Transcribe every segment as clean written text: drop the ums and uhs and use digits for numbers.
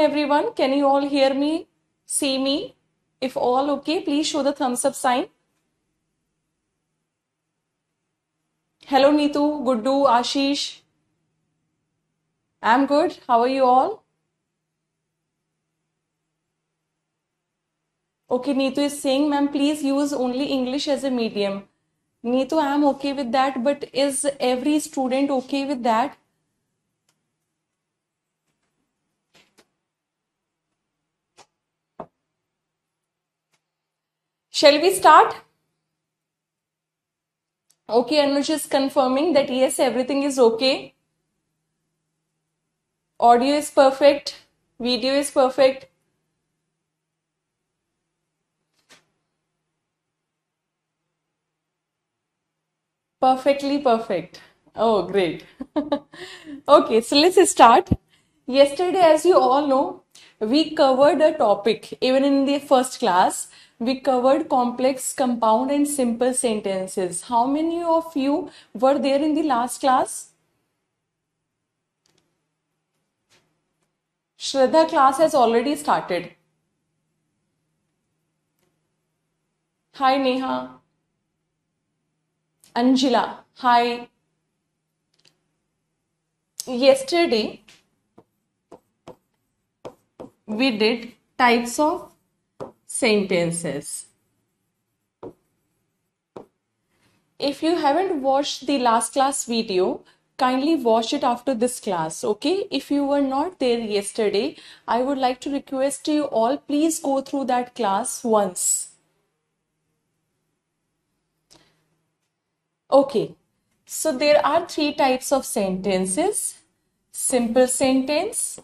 Everyone, can you all hear me, see me? If all okay, please show the thumbs up sign. Hello Neetu, Guddu, Ashish. I'm good. How are you all? Okay, Neetu is saying, ma'am, please use only English as a medium. Neetu, I'm okay with that, but is every student okay with that? Shall we start? Okay, Anuj is confirming that yes, everything is okay. Audio is perfect. Video is perfect. Perfectly perfect. Oh, great. Okay, so let's start. Yesterday, as you all know, we covered a topic, even in the first class, we covered complex, compound, and simple sentences. How many of you were there in the last class? Shraddha class has already started. Hi, Neha. Anjila. Hi. Yesterday, we did types of sentences. If you haven't watched the last class video, kindly watch it after this class, okay? If you were not there yesterday, I would like to request you all, please go through that class once. Okay, so there are three types of sentences. Simple sentence,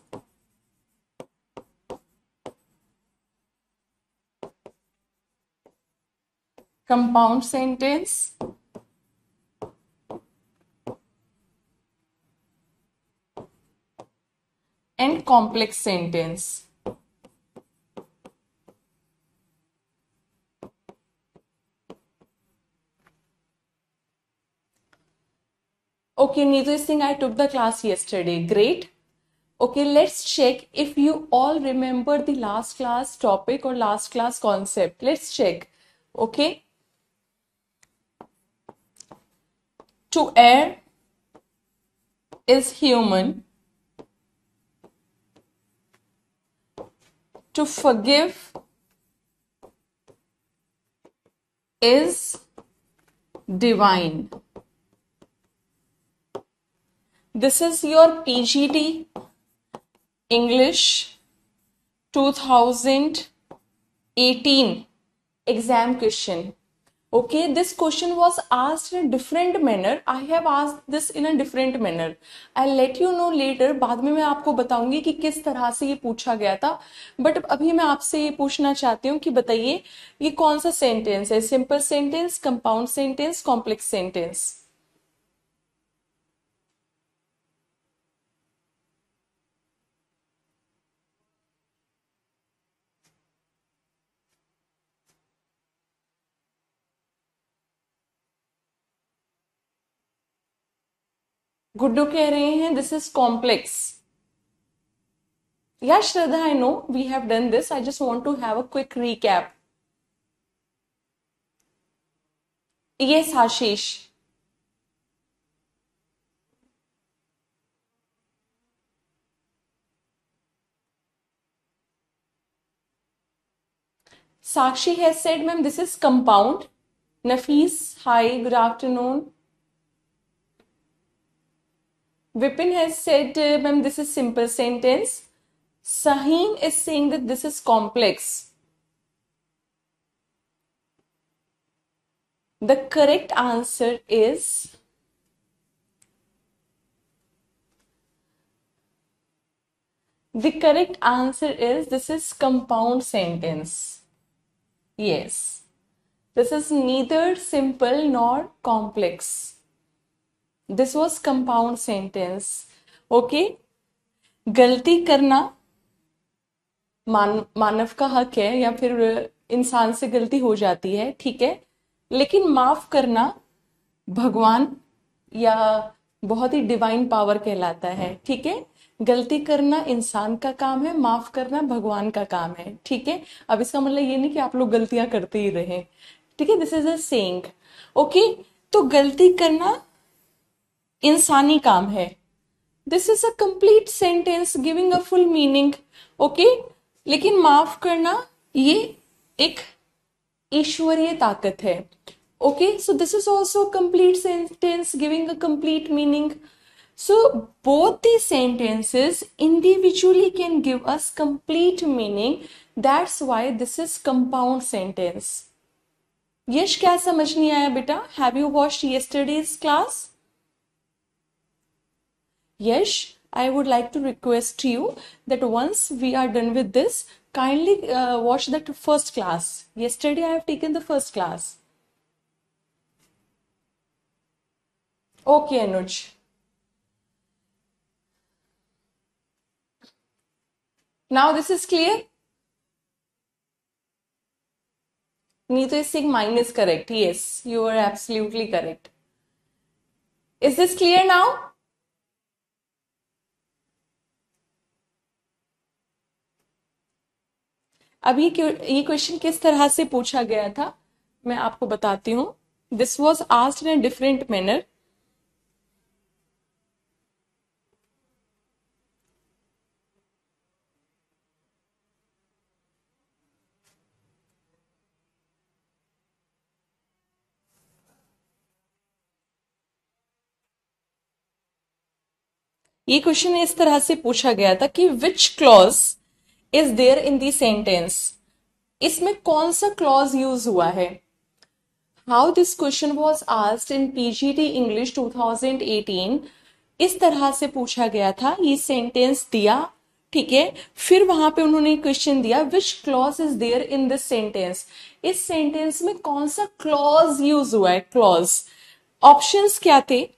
compound sentence, and complex sentence. Okay, Neetu is saying I took the class yesterday. Great. Okay, let's check if you all remember the last class topic or last class concept. Let's check. Okay. To err is human. To forgive is divine. This is your PGT English 2018 exam question. Okay, this question was asked in a different manner. I have asked this in a different manner. I'll let you know later. बाद में मैं आपको बताऊंगी कि किस तरह से ये पूछा गया था. बट अभी मैं आपसे ये पूछना चाहती हूँ कि बताइए ये कौन सा सेंटेंस है? Simple sentence, compound sentence, complex sentence. Guddu कह रहे हैं this is complex. Yeah, Shraddha, I know we have done this. I just want to have a quick recap. Yes, Ashish. Sakshi has said, ma'am, this is compound. Nafis, hi, good afternoon. Vipin has said, ma'am, this is simple sentence. Saheen is saying that this is complex. The correct answer is this is compound sentence. Yes. This is neither simple nor complex. This was compound sentence. Okay. गलती करना मानव का हक है या फिर इंसान से गलती हो जाती है, ठीक है, लेकिन माफ करना भगवान या बहुत ही डिवाइन पावर कहलाता है, ठीक है. गलती करना इंसान का काम है, माफ करना भगवान का काम है। ठीक है, अब इसका मतलब ये नहीं कि आप लोग गलतियां करते ही रहें। ठीक है, this is a saying. Okay, तो गलती करना इंसानी काम है। This is a complete sentence giving a full meaning. Okay, लेकिन माफ करना ये एक ईश्वरीय ताकत है। Okay, so this is also complete sentence giving a complete meaning. So both these sentences individually can give us complete meaning. That's why this is compound sentence. यश, क्या समझ नहीं आया बेटा? Have you watched yesterday's class? Yash, I would like to request you that once we are done with this, kindly watch that first class. Yesterday I have taken the first class. Okay, Anuj. Now this is clear? Neetu is saying mine is correct. Yes, you are absolutely correct. Is this clear now? अब ये question किस तरह से पूछा गया था मैं आपको बताती हूँ। This was asked in a different manner. ये क्वेश्चन इस तरह से पूछा गया था कि which clause is there in the sentence, इसमें कौन सा क्लॉज यूज हुआ है। How this question was asked in PGT English 2018, इस तरह से पूछा गया था। ये सेंटेंस दिया, ठीक है, फिर वहां पे उन्होंने क्वेश्चन दिया which clause is there in this sentence, इस सेंटेंस में कौन सा क्लॉज यूज हुआ है। क्लॉज ऑप्शंस क्या थे?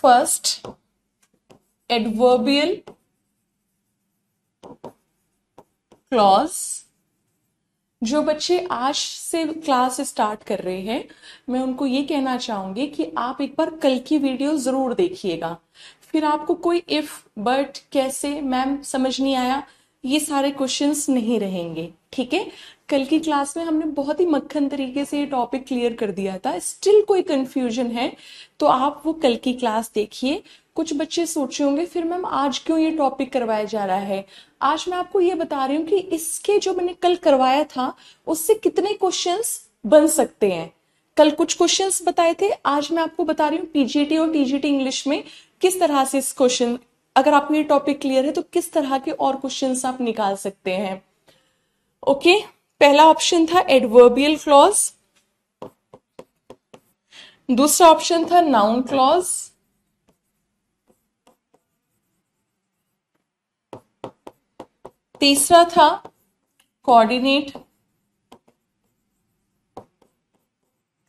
First, adverbial clause. जो बच्चे आज से क्लास स्टार्ट कर रहे हैं, मैं उनको ये कहना चाहूंगी कि आप एक बार कल की वीडियो जरूर देखिएगा। फिर आपको कोई इफ, बट, कैसे, मैम समझ नहीं आया, ये सारे क्वेश्चंस नहीं रहेंगे। ठीक है, कल की क्लास में हमने बहुत ही मक्खन तरीके से ये टॉपिक क्लियर कर दिया था। स्टिल कोई कंफ्यूजन है तो आप वो कल की क्लास देखिए। कुछ बच्चे सोचे होंगे फिर मैम आज क्यों ये टॉपिक करवाया जा रहा है। आज मैं आपको ये बता रही हूँ कि इसके जो मैंने कल करवाया था उससे कितने क्वेश्चंस बन सकते हैं। कल कुछ क्वेश्चंस बताए थे, आज मैं आपको बता रही हूँ पीजीटी और टीजीटी इंग्लिश में किस तरह से इस क्वेश्चन, अगर आपको ये टॉपिक क्लियर है तो किस तरह के और क्वेश्चंस आप निकाल सकते हैं। ओके, पहला ऑप्शन था एडवर्बियल क्लॉज, दूसरा ऑप्शन था नाउन क्लॉज, तीसरा था कोऑर्डिनेट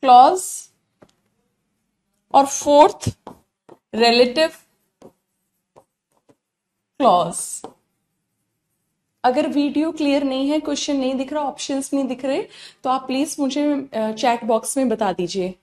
क्लॉज, और फोर्थ रिलेटिव क्लॉज। अगर वीडियो क्लियर नहीं है, क्वेश्चन नहीं दिख रहा, ऑप्शंस नहीं दिख रहे, तो आप प्लीज मुझे चैट बॉक्स में बता दीजिए।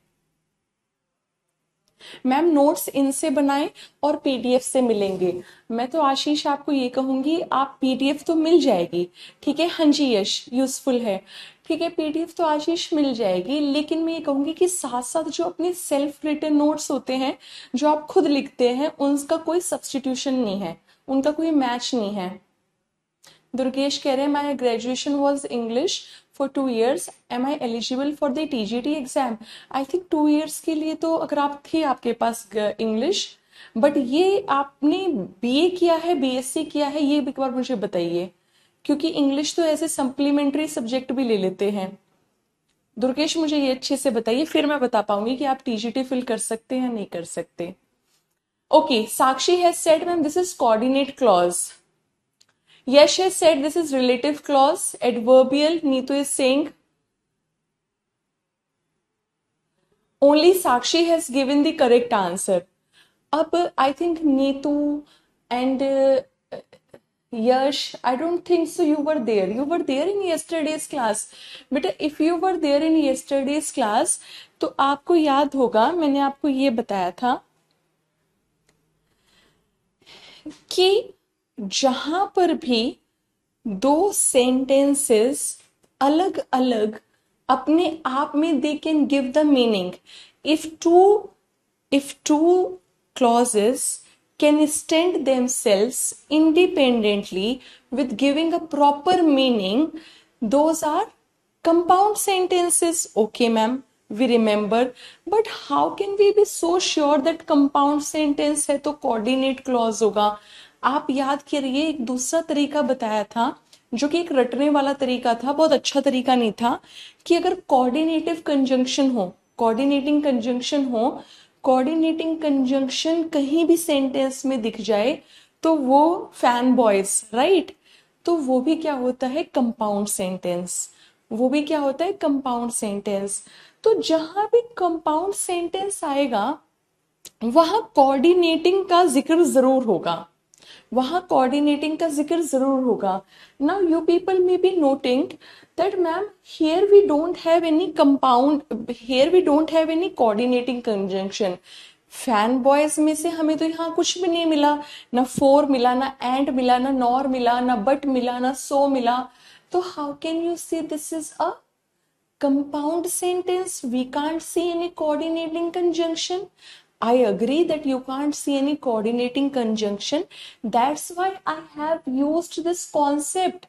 मैम नोट्स इनसे बनाएं और पीडीएफ से मिलेंगे। मैं तो आशीष आपको ये कहूंगी, आप पीडीएफ तो मिल जाएगी। ठीक है, हाँ जी यश, यूजफुल है। ठीक है, पीडीएफ तो आशीष मिल जाएगी, लेकिन मैं ये कहूंगी कि साथ साथ जो अपने सेल्फ रिटन नोट्स होते हैं, जो आप खुद लिखते हैं, उनका कोई सब्सटीट्यूशन नहीं है, उनका कोई मैच नहीं है। दुर्गेश कह रहे हैं my graduation was English for 2 years, am I eligible for the TGT exam. I think 2 years के लिए तो अगर आप थे आपके पास इंग्लिश, बट ये आपने बीए किया है, बीएससी किया है, ये एक बार मुझे बताइए, क्योंकि इंग्लिश तो ऐसे सप्लीमेंट्री सब्जेक्ट भी ले लेते हैं। दुर्गेश मुझे ये अच्छे से बताइए, फिर मैं बता पाऊंगी कि आप टीजीटी फिल कर सकते हैं या नहीं कर सकते। Okay, Sakshi has said ma'am this is coordinate clause. Yash has said this is relative clause, adverbial. Neetu is saying only Sakshi has given the correct answer. Ab I think Neetu and Yash, I don't think so you were there. You were there in yesterday's class. But if you were there in yesterday's class, तो आपको याद होगा मैंने आपको ये बताया था कि जहां पर भी दो सेंटेंसेस अलग अलग अपने आप में they can give the meaning, if two clauses can stand themselves independently with giving a proper meaning, those are compound sentences. Okay ma'am, we remember, but how can we be so sure that compound sentence है तो coordinate clause होगा? आप याद करिए एक दूसरा तरीका बताया था जो कि एक रटने वाला तरीका था, बहुत अच्छा तरीका नहीं था, कि अगर कोऑर्डिनेटिव कंजंक्शन हो, कोऑर्डिनेटिंग कंजंक्शन हो, कोऑर्डिनेटिंग कंजंक्शन कहीं भी सेंटेंस में दिख जाए तो वो फैन बॉयज, राइट, तो वो भी क्या होता है, कंपाउंड सेंटेंस, वो भी क्या होता है, कंपाउंड सेंटेंस। तो जहां भी कंपाउंड सेंटेंस आएगा वहां कोऑर्डिनेटिंग का जिक्र जरूर होगा, वहां कोऑर्डिनेटिंग का जिक्र जरूर होगा। Now you people may be noting that ma'am here we don't have any compound, here we don't have any coordinating conjunction. Fan boys में से हमें तो यहाँ कुछ भी नहीं मिला, ना फोर मिला, ना एंड मिला, ना नॉर मिला, ना बट मिला, ना सो मिला, तो हाउ कैन यू से this is a compound sentence? We can't see any coordinating conjunction. I agree that you can't see any coordinating conjunction. That's why I have used this concept.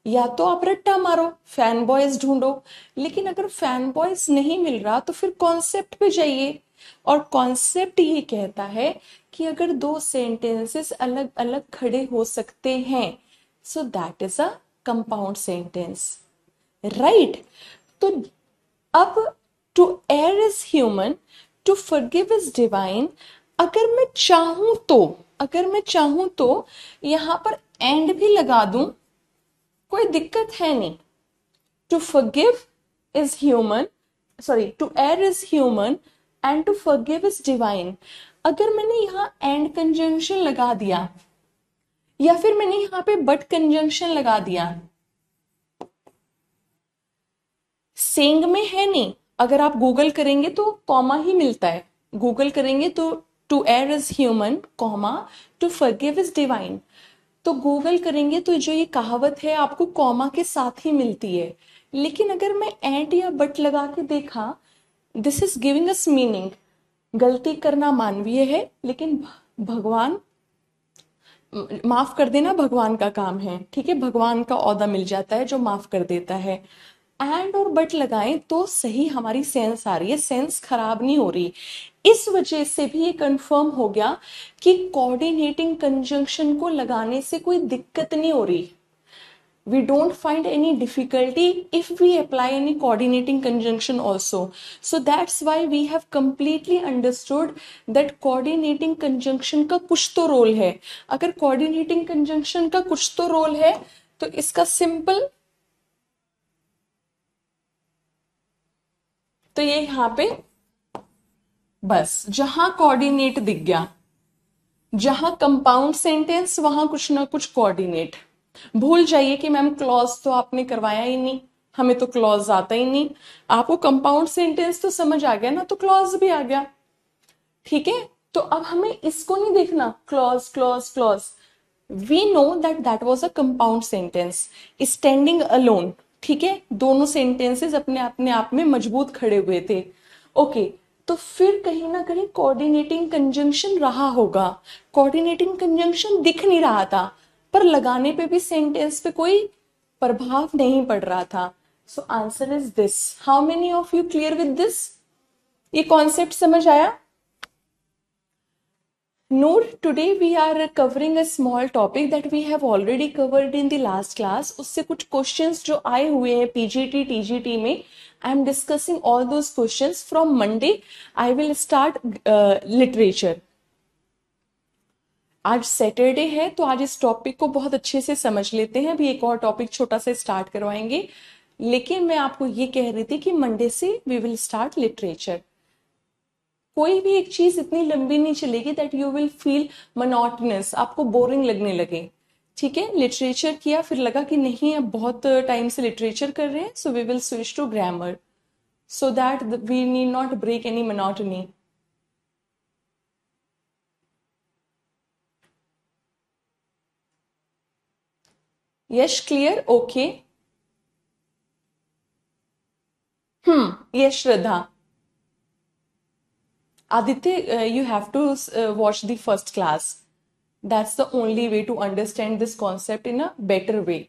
या तो आप रट्टा मारो, फैन बॉयज ढूंढो, लेकिन अगर fan boys नहीं मिल रहा तो फिर कॉन्सेप्ट पे जाइए, और कॉन्सेप्ट ये कहता है कि अगर दो सेंटेंसेस अलग अलग खड़े हो सकते हैं, so that is a compound sentence, right. तो अब to err is human, to forgive is divine, अगर मैं चाहूं तो, अगर मैं चाहूं तो यहां पर एंड भी लगा दूं, कोई दिक्कत है नहीं। To forgive is human, sorry, to err is human and to forgive is divine, अगर मैंने यहां एंड कंजंक्शन लगा दिया या फिर मैंने यहां पे बट कंजंक्शन लगा दिया, सेंग में है नहीं, अगर आप गूगल करेंगे तो कॉमा ही मिलता है, गूगल करेंगे तो to err is human comma to forgive is divine, तो गूगल करेंगे तो जो ये कहावत है आपको कॉमा के साथ ही मिलती है। लेकिन अगर मैं एंड या बट लगा के देखा, this is giving us meaning. गलती करना मानवीय है, लेकिन भगवान, माफ कर देना भगवान का काम है, ठीक है, भगवान का औदा मिल जाता है जो माफ कर देता है। एंड और बट लगाएं तो सही हमारी सेंस आ रही है, सेंस खराब नहीं हो रही। इस वजह से भी ये कंफर्म हो गया कि कोऑर्डिनेटिंग कंजंक्शन को लगाने से कोई दिक्कत नहीं हो रही। We don't find any difficulty if we apply any coordinating conjunction also. So that's why we have completely understood that coordinating conjunction का कुछ तो रोल है। अगर coordinating conjunction का कुछ तो रोल है तो इसका सिंपल, तो ये यहां पे बस जहां कोऑर्डिनेट दिख गया, जहां कंपाउंड सेंटेंस वहां कुछ ना कुछ कोऑर्डिनेट। भूल जाइए कि मैम क्लॉज तो आपने करवाया ही नहीं, हमें तो क्लॉज आता ही नहीं, आपको कंपाउंड सेंटेंस तो समझ आ गया ना, तो क्लॉज भी आ गया, ठीक है। तो अब हमें इसको नहीं देखना clause clause clause, we know that that was a compound sentence standing alone, ठीक है, दोनों सेंटेंसेस अपने आप में मजबूत खड़े हुए थे। ओके, तो फिर कहीं ना कहीं कोऑर्डिनेटिंग कंजंक्शन रहा होगा, कोऑर्डिनेटिंग कंजंक्शन दिख नहीं रहा था, पर लगाने पे भी सेंटेंस पे कोई प्रभाव नहीं पड़ रहा था। So answer is this. How many of you clear with this? ये कॉन्सेप्ट समझ आया? Noor, today we are covering a small topic that we have already covered in the last class. उससे कुछ questions जो आए हुए हैं PGT, TGT में, I am discussing all those questions. From Monday, I will start literature. आज Saturday है तो आज इस टॉपिक को बहुत अच्छे से समझ लेते हैं, अभी एक और टॉपिक छोटा सा स्टार्ट करवाएंगे, लेकिन मैं आपको ये कह रही थी कि मंडे से वी विल स्टार्ट लिटरेचर। कोई भी एक चीज इतनी लंबी नहीं चलेगी that you will feel monotonous, आपको बोरिंग लगने लगे, ठीक है। लिटरेचर किया फिर लगा कि नहीं अब बहुत टाइम से लिटरेचर कर रहे हैं, so we will switch to grammar. so that we need not break any monotony. Yes, clear? Okay. Yes, Shraddha. Aditya, you have to watch the first class. That's the only way to understand this concept in a better way.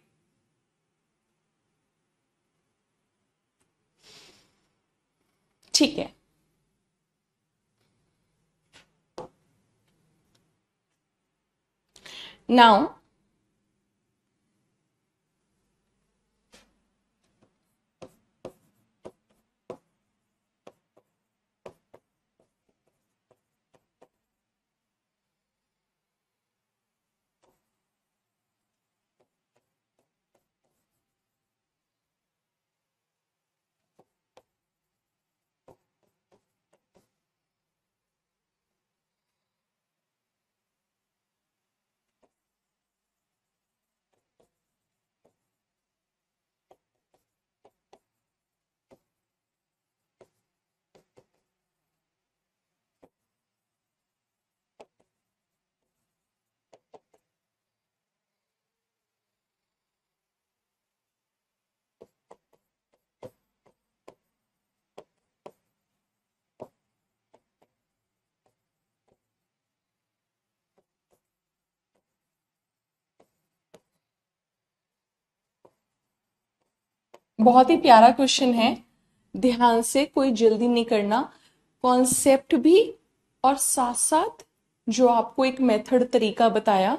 ठीक है. Now, बहुत ही प्यारा question है. ध्यान से, कोई जल्दी नहीं करना. कॉन्सेप्ट भी और साथ साथ जो आपको एक मेथड तरीका बताया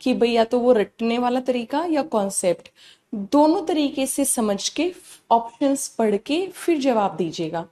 कि भाई या तो वो रटने वाला तरीका या कॉन्सेप्ट, दोनों तरीके से समझ के ऑप्शंस पढ़ के फिर जवाब दीजिएगा.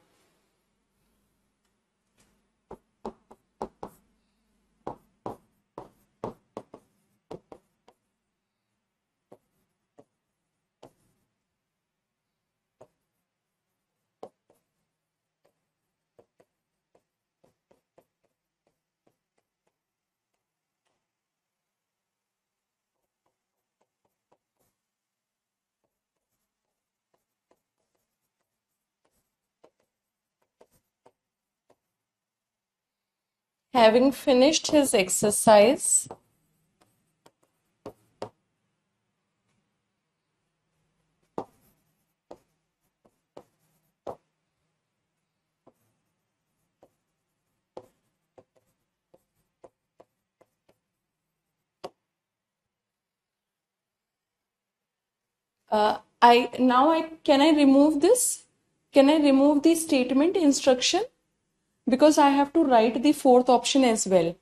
Having finished his exercise, I can I remove this? Can I remove the statement instruction? Because I have to write the fourth option as well.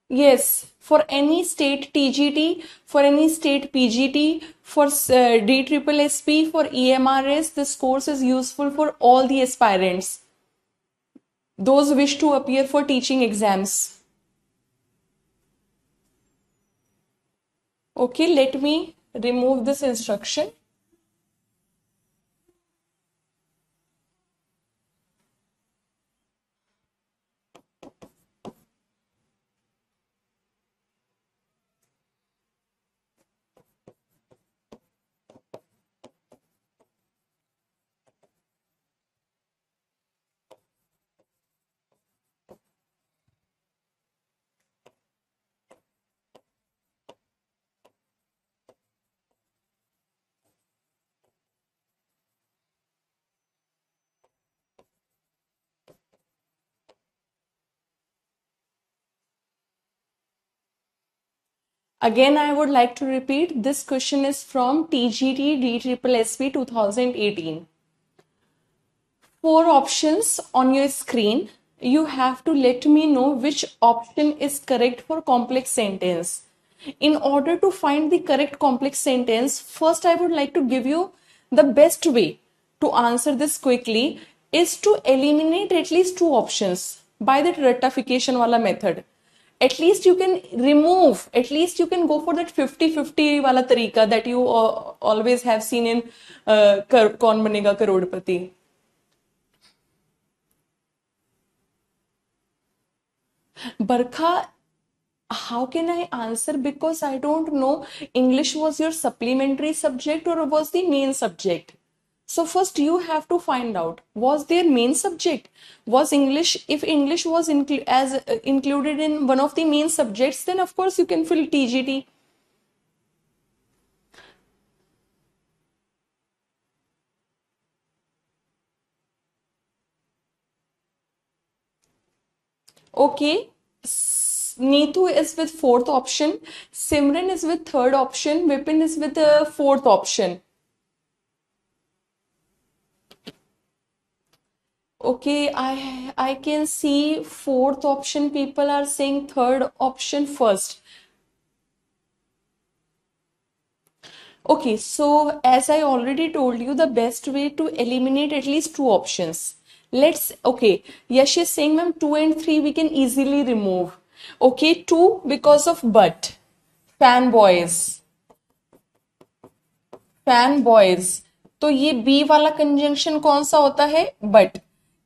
Yes, for any state TGT, for any state PGT, for DSSP, for EMRS, this course is useful for all the aspirants. Those wish to appear for teaching exams. Okay, let me remove this instruction. Again, I would like to repeat, this question is from TGT DSSP 2018. 4 options on your screen. You have to let me know which option is correct for complex sentence. In order to find the correct complex sentence, first I would like to give you the best way to answer this quickly is to eliminate at least 2 options by that rectification wala method. At least you can remove, at least you can go for that 50-50 wala tarika that you always have seen in Kaun Banega Karodpati. Barkha, How can I answer? Because I don't know English was your supplementary subject or was the main subject. So first you have to find out, was their main subject? Was English, if English was included in one of the main subjects, then of course you can fill TGT. Okay. Neetu is with fourth option. Simran is with third option. Vipin is with the fourth option. Okay, I can see fourth option people are saying third option first. Okay, so as I already told you, the best way to eliminate at least two options. Okay, Yash is saying, ma'am, 2 and 3 we can easily remove. Okay, 2 because of but. Fanboys. Fanboys. तो ये B वाला conjunction कौन सा होता है? But.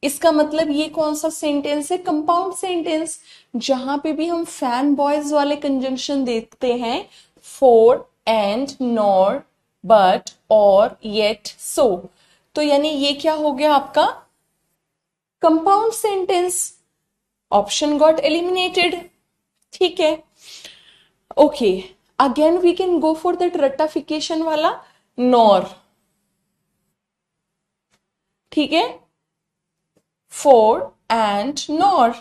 इसका मतलब ये कौन सा सेंटेंस है? Compound sentence. जहां पे भी हम फैन बॉयज वाले कंजंक्शन देखते हैं, फॉर, एंड, नॉर, बट, और, येट, सो, तो यानी ये क्या हो गया आपका? Compound sentence. Option got eliminated. ठीक है. Okay, again we can go for that रट्टाफिकेशन वाला, नॉर. ठीक है. For and nor.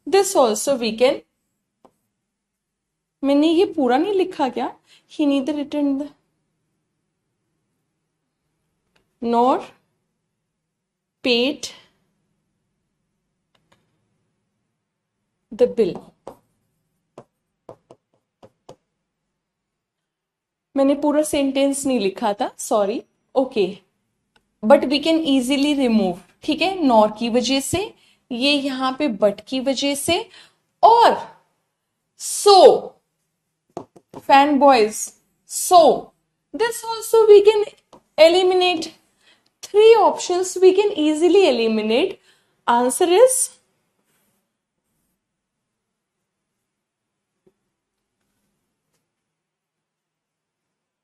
This also we can. मैंने ये पूरा नहीं लिखा क्या? He neither return the nor paid the bill. मैंने पूरा सेंटेंस नहीं लिखा था, sorry. Okay, but we can easily remove. ठीक है, नॉर की वजह से, ये यहां पे बट की वजह से, और so, fan boys, so, this also we can eliminate. 3 options we can easily eliminate. Answer is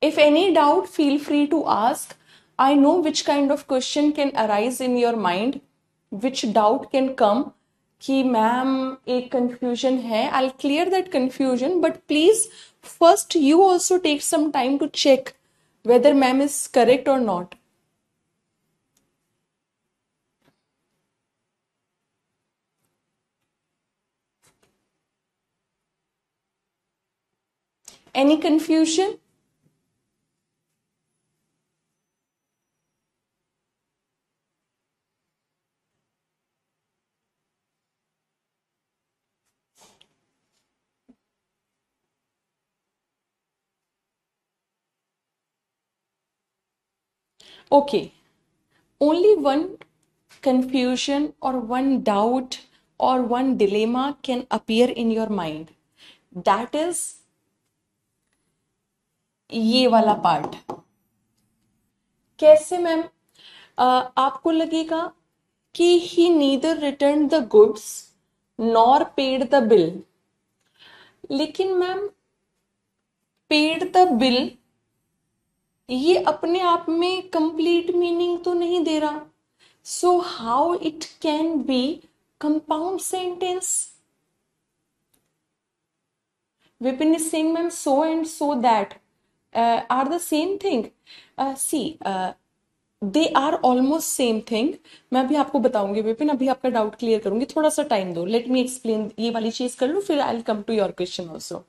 if any doubt, feel free to ask. I know which kind of question can arise in your mind, which doubt can come कि ma'am एक confusion है. I'll clear that confusion, but please first you also take some time to check whether ma'am is correct or not. Any confusion? Okay, only one confusion or one doubt or one dilemma can appear in your mind. That is ये वाला part. कैसे ma'am? आपको लगेगा कि he neither return the goods nor paid the bill. लेकिन ma'am paid the bill ये अपने आप में कंप्लीट मीनिंग तो नहीं दे रहा. So how it can be compound sentence? Vipin is saying, ma'am, so and so that are the same thing. See, they are almost same thing. मैं अभी आपको बताऊंगी विपिन, अभी आपका डाउट क्लियर करूंगी, थोड़ा सा टाइम दो. Let me explain. ये वाली चीज कर लो, फिर I will come to your question also.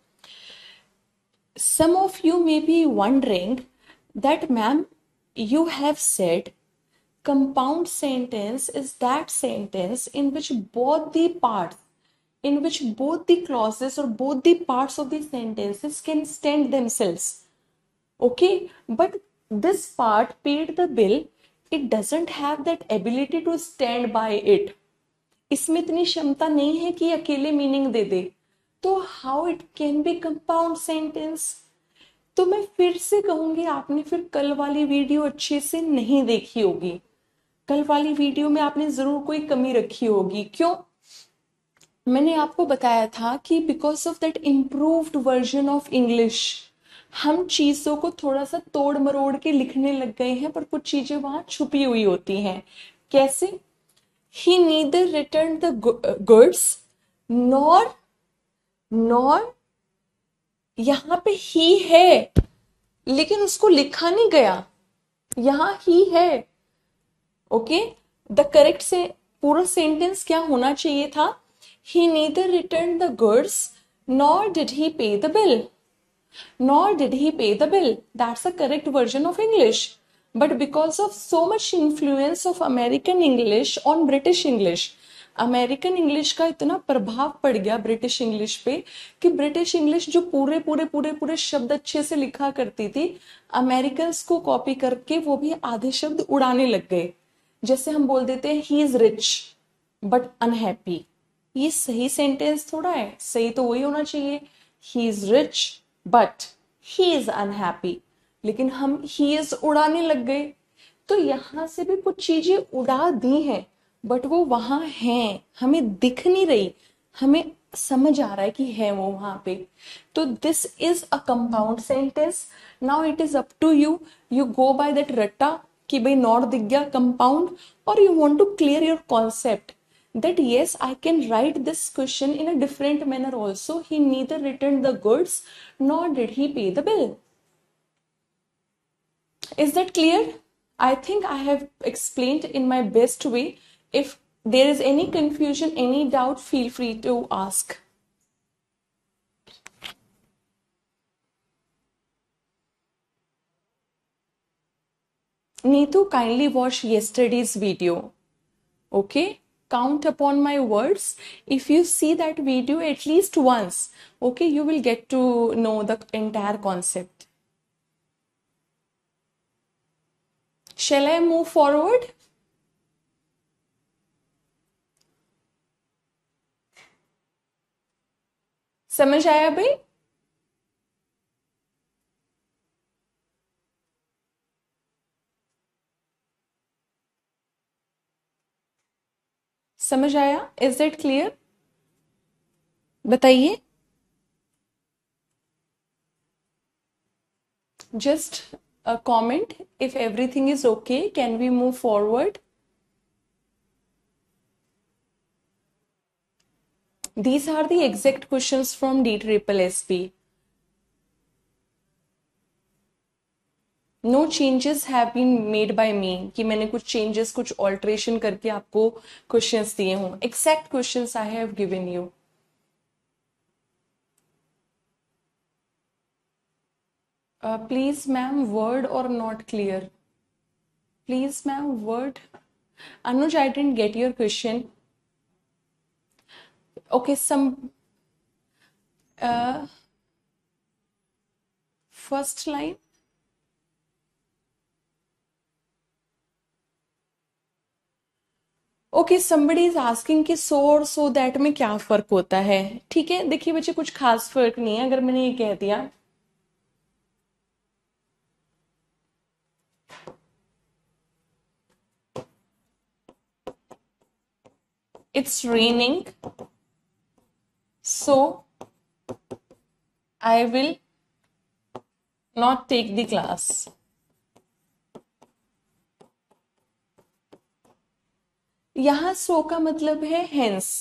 Some of you may be wondering that, ma'am, you have said compound sentence is that sentence in which both the parts, in which both the clauses or both the parts of the sentences can stand themselves. Okay, but this part, paid the bill, it doesn't have that ability to stand by it. इसमें इतनी क्षमता नहीं है कि अकेले meaning दे दे. तो how it can be compound sentence? तो मैं फिर से कहूंगी, आपने फिर कल वाली वीडियो अच्छे से नहीं देखी होगी. कल वाली वीडियो में आपने जरूर कोई कमी रखी होगी. क्यों? मैंने आपको बताया था कि because of that improved version of English हम चीजों को थोड़ा सा तोड़ मरोड़ के लिखने लग गए हैं, पर कुछ चीजें वहां छुपी हुई होती हैं। कैसे? He neither return the goods nor, nor यहां पे ही है लेकिन उसको लिखा नहीं गया, यहां ही है। ओके, द करेक्ट से पूरा सेंटेंस क्या होना चाहिए था? He neither return the goods nor did he pay the bill, nor did he pay the bill. That's the correct version of English. But because of so much influence of American English on British English, American English का इतना प्रभाव पड़ गया British English पे कि British English जो पूरे पूरे पूरे पूरे शब्द अच्छे से लिखा करती थी, अमेरिकन को कॉपी करके वो भी आधे शब्द उड़ाने लग गए। जैसे हम बोल देते हैं he is rich but unhappy, ये सही सेंटेंस थोड़ा है, सही तो वही होना चाहिए he is rich but he is unhappy, लेकिन हम ही इज उड़ाने लग गए। तो यहां से भी कुछ चीजें उड़ा दी हैं बट वो वहां हैं, हमें दिख नहीं रही, हमें समझ आ रहा है कि है वो वहां पे। तो this is a compound sentence. Now it is up to you, you go by that रट्टा कि भाई नॉट दिख गया कंपाउंड, और you want to clear your concept that yes, I can write this question in a different manner also. He neither returned the goods nor did he pay the bill. Is that clear? I think I have explained in my best way. If there is any confusion, any doubt, feel free to ask. Neetu, kindly watch yesterday's video. Okay? Count upon my words. If you see that video at least once, okay, you will get to know the entire concept. Shall I move forward? समझ आया भाई? समझ आया? Is it clear? बताइए। Just a comment if everything is okay, can we move forward? These are the exact questions from DSSSB. No changes have been made by me कि मैंने कुछ changes, कुछ alteration करके आपको questions दिए हों। Exact questions I have given you. Please ma'am, word or not clear? Please ma'am, word. Anuj, I didn't get your question. Okay, some first line. Okay, somebody is asking कि so और so that में क्या फर्क होता है। ठीक है, देखिए बच्चे कुछ खास फर्क नहीं है अगर मैंने ये कह दिया it's raining so I will not take the class। यहां so का मतलब है hence।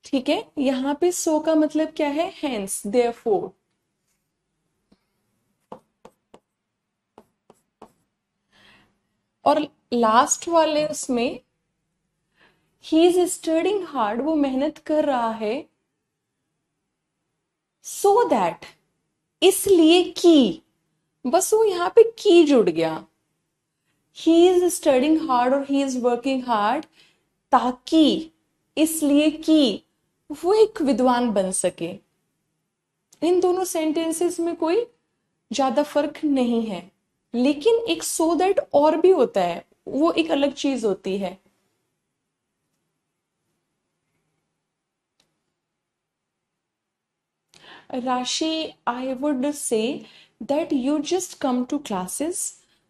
ठीक है, यहां पे so का मतलब क्या है? hence, therefore। और लास्ट वाले उसमें ही इज स्टडिंग हार्ड, वो मेहनत कर रहा है, सो दैट, इसलिए कि, बस वो यहां पे की जुड़ गया। ही इज स्टडिंग हार्ड और ही इज वर्किंग हार्ड ताकि, इसलिए कि वो एक विद्वान बन सके। इन दोनों सेंटेंसेस में कोई ज्यादा फर्क नहीं है, लेकिन एक सो दैट और भी होता है, वो एक अलग चीज होती है। Rashi, I would say that you just come to classes,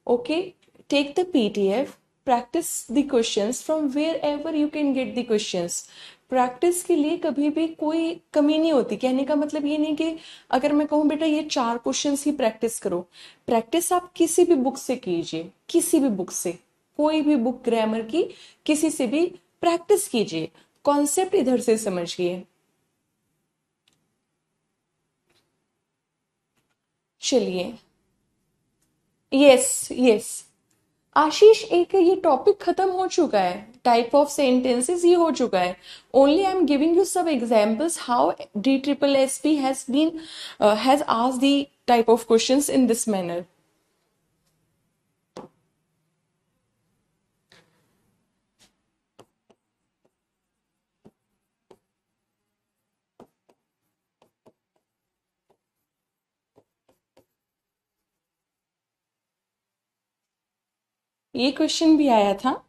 okay? Take the PDF, practice the questions from wherever you can get the questions. Practice के लिए कभी भी कोई कमी नहीं होती। कहने का मतलब ये नहीं कि अगर मैं कहूँ बेटा ये 4 क्वेश्चंस ही प्रैक्टिस करो, प्रैक्टिस आप किसी भी बुक से कीजिए, किसी भी बुक से, कोई भी बुक ग्रामर की किसी से भी प्रैक्टिस कीजिए, कॉन्सेप्ट इधर से समझिए। चलिए, यस यस आशीष, एक ये टॉपिक खत्म हो चुका है, टाइप ऑफ सेंटेंसेस ये हो चुका है। Only I am giving you सब examples how D triple S P has been has asked the type of questions in this manner. ये क्वेश्चन भी आया था।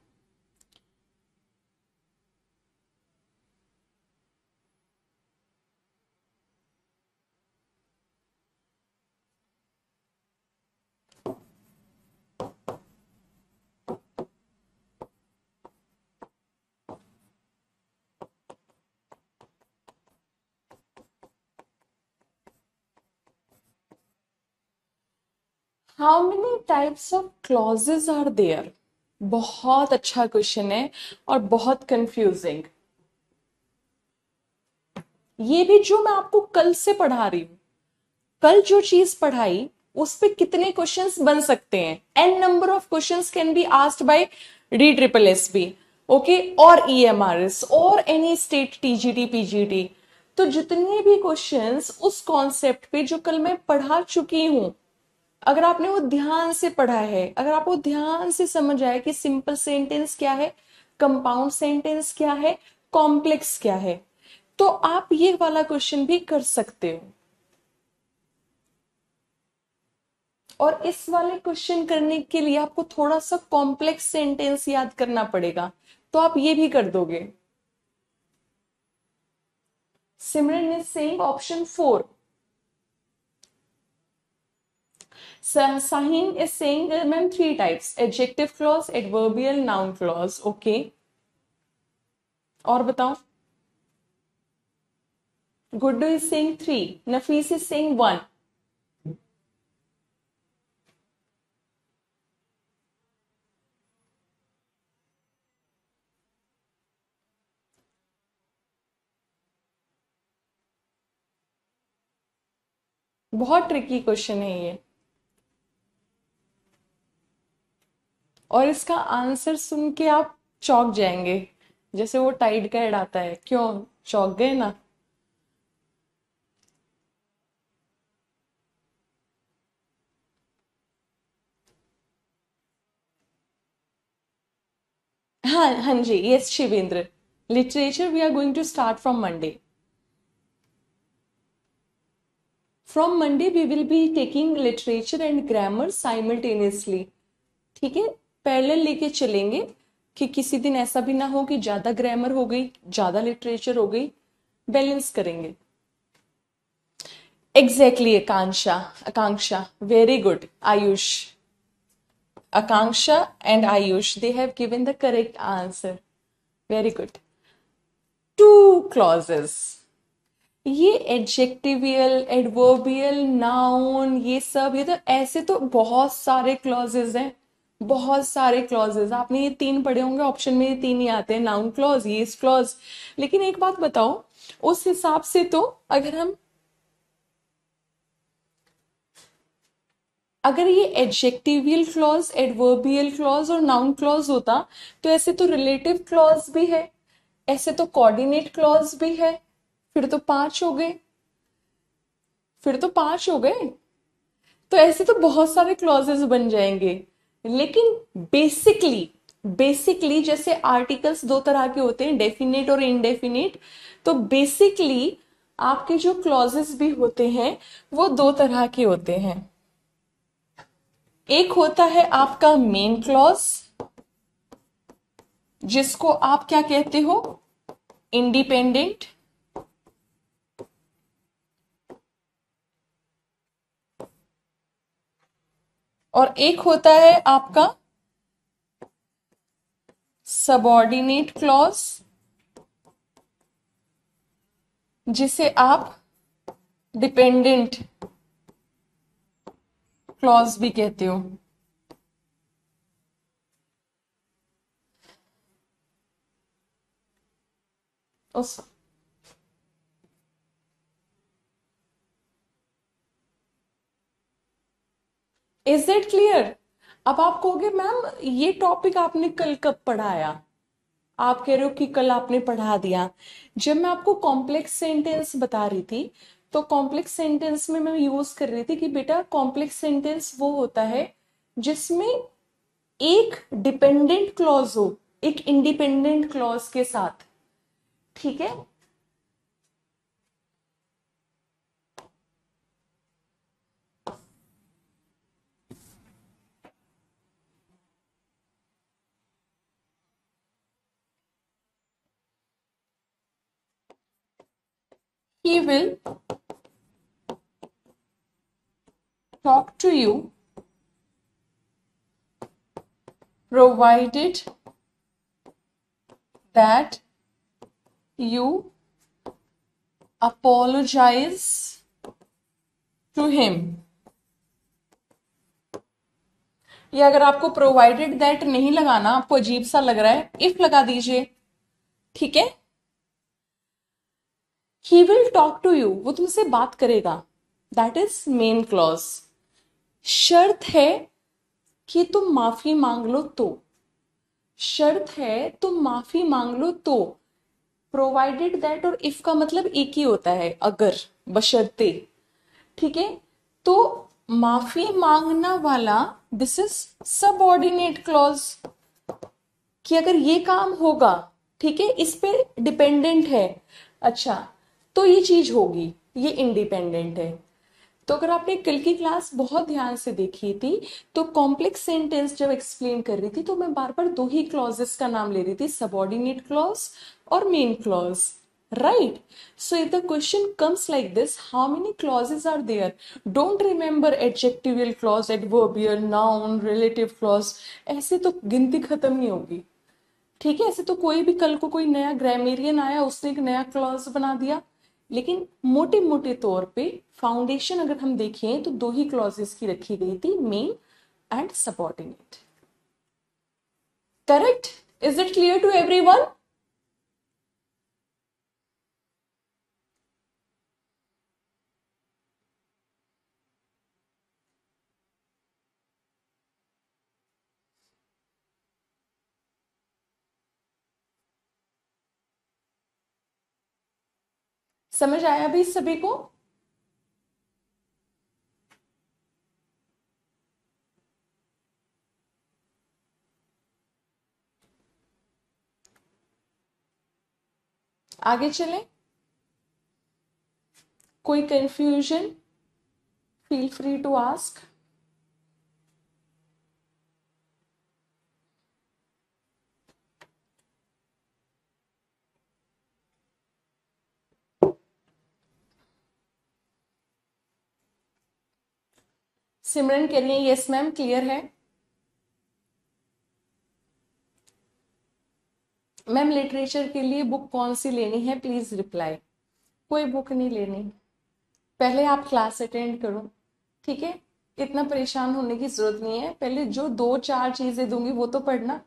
How many types of clauses are there? बहुत अच्छा क्वेश्चन है और बहुत कंफ्यूजिंग। ये भी जो मैं आपको कल से पढ़ा रही हूं, कल जो चीज पढ़ाई उस पे कितने क्वेश्चंस बन सकते हैं? An number of questions can be asked by D triple S B, okay, और ईएमआरएस और एनी स्टेट टीजीटी पीजीटी। तो जितने भी क्वेश्चंस उस कॉन्सेप्ट पे जो कल मैं पढ़ा चुकी हूं, अगर आपने वो ध्यान से पढ़ा है, अगर आपको ध्यान से समझ आया कि सिंपल सेंटेंस क्या है, कंपाउंड सेंटेंस क्या है, कॉम्प्लेक्स क्या है, तो आप ये वाला क्वेश्चन भी कर सकते हो। और इस वाले क्वेश्चन करने के लिए आपको थोड़ा सा कॉम्प्लेक्स सेंटेंस याद करना पड़ेगा, तो आप ये भी कर दोगे। Simran is saying option 4। Sahin is saying, ma'am, 3 types: adjective clause, adverbial, noun clause. Okay. और बताओ। Guddu is saying 3. Nafis is saying 1. बहुत ट्रिकी क्वेश्चन है ये, और इसका आंसर सुन के आप चौंक जाएंगे, जैसे वो टाइड का एड आता है। क्यों चौंक गए ना? हाँ हाँ जी, yes Shivendra. Literature we are going to start from Monday. From Monday we will be taking literature and grammar simultaneously. ठीक है, पैरेलल लेके चलेंगे कि किसी दिन ऐसा भी ना हो कि ज्यादा ग्रामर हो गई, ज्यादा लिटरेचर हो गई, बैलेंस करेंगे। Exactly Akanksha, Akanksha very good. Ayush, Akanksha and Ayush, they have given the correct answer, very good. 2 clauses, ये एडजेक्टिवियल, एडवर्बियल, नाउन, ये सब, ये तो ऐसे तो बहुत सारे क्लॉजेज हैं, बहुत सारे क्लॉजेज। आपने ये 3 पढ़े होंगे, ऑप्शन में ये 3 ही आते हैं, नाउन क्लॉज, ये क्लॉज। लेकिन एक बात बताओ, उस हिसाब से तो अगर ये एडजेक्टिवियल क्लॉज, एडवर्बियल क्लॉज और नाउन क्लॉज होता, तो ऐसे तो रिलेटिव क्लॉज भी है, ऐसे तो कोऑर्डिनेट क्लॉज भी है, फिर तो 5 हो गए, फिर तो 5 हो गए। तो ऐसे तो बहुत सारे क्लॉजेस बन जाएंगे। लेकिन बेसिकली, बेसिकली जैसे आर्टिकल्स 2 तरह के होते हैं, डेफिनेट और इनडेफिनेट, तो बेसिकली आपके जो क्लॉजेस भी होते हैं वो 2 तरह के होते हैं। एक होता है आपका मेन क्लॉज, जिसको आप क्या कहते हो, इंडिपेंडेंट। और एक होता है आपका सबऑर्डिनेट क्लॉज, जिसे आप डिपेंडेंट क्लॉज भी कहते हो। उस इज इट क्लियर? अब आप कहोगे मैम ये टॉपिक आपने कल कब पढ़ाया? आप कह रहे हो कि कल आपने पढ़ा दिया। जब मैं आपको कॉम्प्लेक्स सेंटेंस बता रही थी तो कॉम्प्लेक्स सेंटेंस में मैं यूज कर रही थी कि बेटा कॉम्प्लेक्स सेंटेंस वो होता है जिसमें एक डिपेंडेंट क्लॉज हो एक इंडिपेंडेंट क्लॉज के साथ। ठीक है, he will talk to you provided that you apologize to him। ये अगर आपको प्रोवाइडेड दैट नहीं लगाना, आपको अजीब सा लग रहा है, इफ लगा दीजिए। ठीक है, he will talk to you, वो तुमसे बात करेगा, दैट इज मेन क्लॉज। शर्त है कि तुम माफी मांग लो तो, शर्त है तुम माफी मांग लो तो। प्रोवाइडेड दैट और इफ का मतलब एक ही होता है, अगर, बशर्ते। ठीक है, तो माफी मांगना वाला दिस इज सबऑर्डिनेट क्लॉज, कि अगर ये काम होगा, ठीक है, इस पे डिपेंडेंट है, अच्छा, तो ये चीज होगी, ये इंडिपेंडेंट है। तो अगर आपने कल की क्लास बहुत ध्यान से देखी थी तो कॉम्प्लेक्स सेंटेंस जब एक्सप्लेन कर रही थी तो मैं बार बार दो ही क्लॉजेस का नाम ले रही थी, सबऑर्डिनेट क्लॉज और main clause. Right. So if the question comes like this, how many clauses are there? Don't remember adjectival clause, adverbial, noun, relative clause. ऐसे तो गिनती खत्म नहीं होगी। ठीक है, ऐसे तो कोई भी कल को कोई नया ग्रामेरियन आया उसने एक नया क्लॉज बना दिया, लेकिन मोटे मोटे तौर पे फाउंडेशन अगर हम देखें तो दो ही क्लॉजेस की रखी गई थी, main and subordinate. Correct? Is it clear to everyone? समझ आया भी सभी को? आगे चलें? कोई confusion? Feel free to ask. Simran कह रही है यस मैम क्लियर है। मैम लिटरेचर के लिए बुक कौन सी लेनी है, प्लीज रिप्लाई। कोई बुक नहीं लेनी, पहले आप क्लास अटेंड करो। ठीक है, इतना परेशान होने की जरूरत नहीं है, पहले जो दो चार चीजें दूंगी वो तो पढ़ना।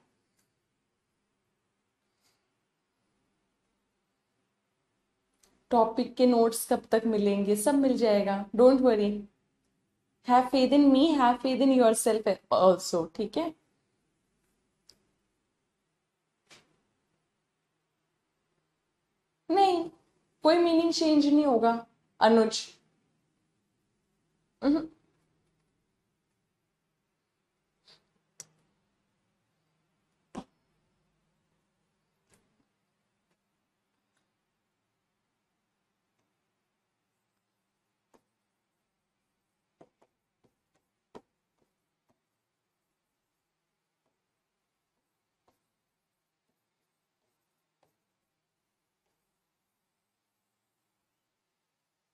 टॉपिक के नोट्स कब तक मिलेंगे? सब मिल जाएगा, don't worry. Have faith in me, have faith in yourself also. ठीक है, नहीं, कोई मीनिंग चेंज नहीं होगा Anuj.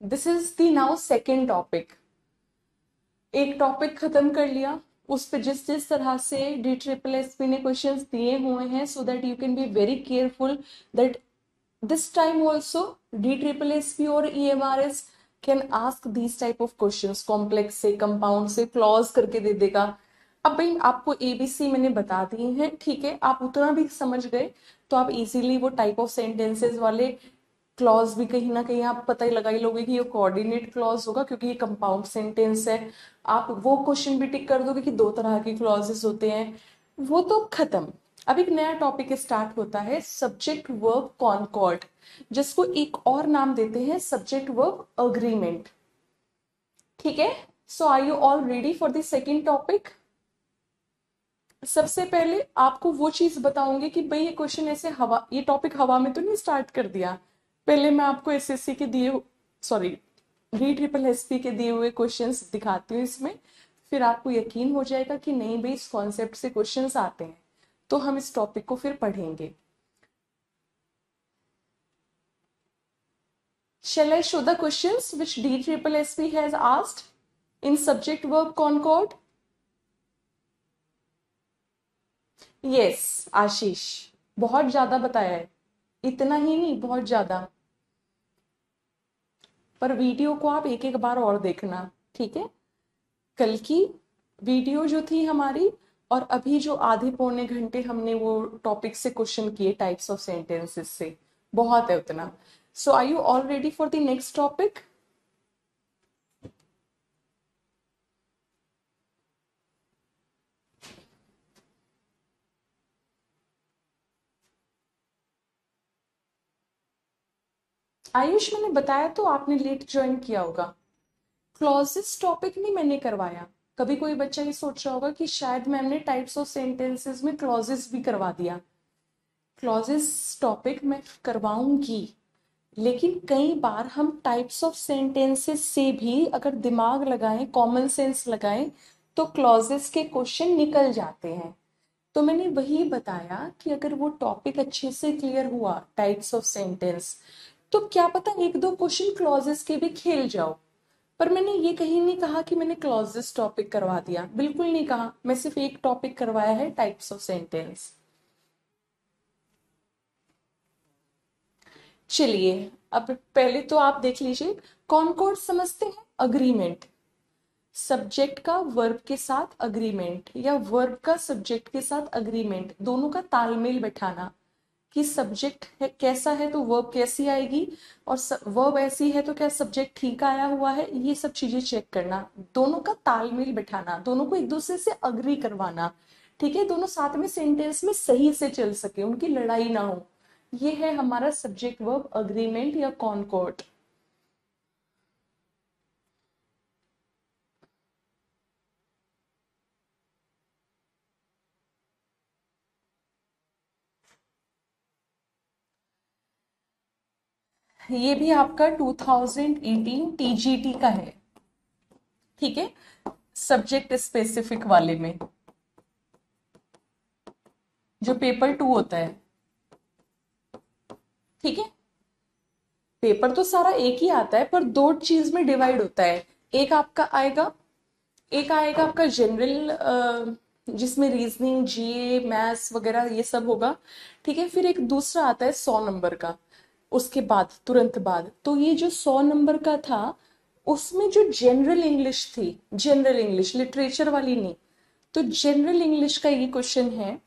This is the now second topic. एक टॉपिक खत्म कर लिया, उस पे जिस जिस तरह से डी ट्रिपल एस पी ने क्वेश्चंस दिए हुए हैं, so that you can be very careful that This time also DSSP और EMRS can ask these type of questions, complex से, कंपाउंड से, क्लॉज करके दे देगा। अब भाई आपको ABC मैंने बता दिए हैं, ठीक है, आप उतना भी समझ गए तो आप इजीली वो टाइप ऑफ सेंटेंसेस वाले क्लॉज भी कहीं ना कहीं आप पता ही लगा ही लोगे कि ये कोऑर्डिनेट क्लॉज होगा क्योंकि ये कंपाउंड सेंटेंस है। आप वो क्वेश्चन भी टिक कर दोगे कि दो तरह के क्लॉजेस होते हैं। वो तो खत्म। अब एक नया टॉपिक स्टार्ट होता है, सब्जेक्ट वर्ब कॉनकॉर्ड, जिसको एक और नाम देते हैं सब्जेक्ट वर्ब अग्रीमेंट। ठीक है, so are you all ready for the second topic? सबसे पहले आपको वो चीज बताऊंगी कि भाई ये क्वेश्चन ऐसे हवा, ये टॉपिक हवा में तो नहीं स्टार्ट कर दिया। पहले मैं आपको एसएससी के दिए, सॉरी, DSSP के दिए हुए क्वेश्चंस दिखाती हूँ इसमें, फिर आपको यकीन हो जाएगा कि नहीं भाई इस कॉन्सेप्ट से क्वेश्चंस आते हैं, तो हम इस टॉपिक को फिर पढ़ेंगे। Shall I show the questions which DSSP has asked in subject verb concord? Yes, आशीष, बहुत ज्यादा बताया है, इतना ही नहीं बहुत ज्यादा, पर वीडियो को आप एक एक बार और देखना, ठीक है। कल की वीडियो जो थी हमारी और अभी जो आधे पौने घंटे हमने वो टॉपिक से क्वेश्चन किए टाइप्स ऑफ सेंटेंसेस से, बहुत है उतना। So are you all ready for the next topic? Ayush, मैंने बताया तो आपने लेट ज्वाइन किया होगा। क्लॉजेस टॉपिक नहीं मैंने करवाया। कभी कोई बच्चा ये सोच रहा होगा कि शायद मैम ने टाइप्स ऑफ सेंटेंसेस में क्लॉजेस भी करवा दिया। क्लॉजेस टॉपिक मैं करवाऊंगी, लेकिन कई बार हम टाइप्स ऑफ सेंटेंसेस से भी अगर दिमाग लगाएं, कॉमन सेंस लगाएं, तो क्लॉजेस के क्वेश्चन निकल जाते हैं। तो मैंने वही बताया कि अगर वो टॉपिक अच्छे से क्लियर हुआ टाइप्स ऑफ सेंटेंस, तो क्या पता एक दो क्वेश्चन क्लॉजेस के भी खेल जाओ। पर मैंने ये कहीं नहीं कहा कि मैंने क्लॉजेस टॉपिक करवा दिया, बिल्कुल नहीं कहा, मैं सिर्फ एक टॉपिक करवाया है, टाइप्स ऑफ सेंटेंस। चलिए, अब पहले तो आप देख लीजिए, कॉनकॉर्ड समझते हैं, अग्रीमेंट, सब्जेक्ट का वर्ब के साथ अग्रीमेंट या वर्ब का सब्जेक्ट के साथ अग्रीमेंट, दोनों का तालमेल बैठाना कि सब्जेक्ट है कैसा है तो वर्ब कैसी आएगी, और वर्ब ऐसी है तो क्या सब्जेक्ट ठीक आया हुआ है, ये सब चीजें चेक करना, दोनों का तालमेल बैठाना, दोनों को एक दूसरे से अग्री करवाना, ठीक है, दोनों साथ में सेंटेंस में सही से चल सके, उनकी लड़ाई ना हो। ये है हमारा सब्जेक्ट वर्ब अग्रीमेंट या कॉनकॉर्ड। ये भी आपका 2018 TGT का है, ठीक है, सब्जेक्ट स्पेसिफिक वाले में, जो पेपर 2 होता है, ठीक है। पेपर तो सारा एक ही आता है पर दो चीज में डिवाइड होता है। एक आपका आएगा, एक आएगा आपका जनरल, जिसमें रीजनिंग, जीए, मैथ्स वगैरह ये सब होगा, ठीक है। फिर एक दूसरा आता है 100 नंबर का, उसके बाद तुरंत बाद, तो ये जो 100 नंबर का था उसमें जो जनरल इंग्लिश थी, जनरल इंग्लिश लिटरेचर वाली नहीं, तो जनरल इंग्लिश का ये क्वेश्चन है।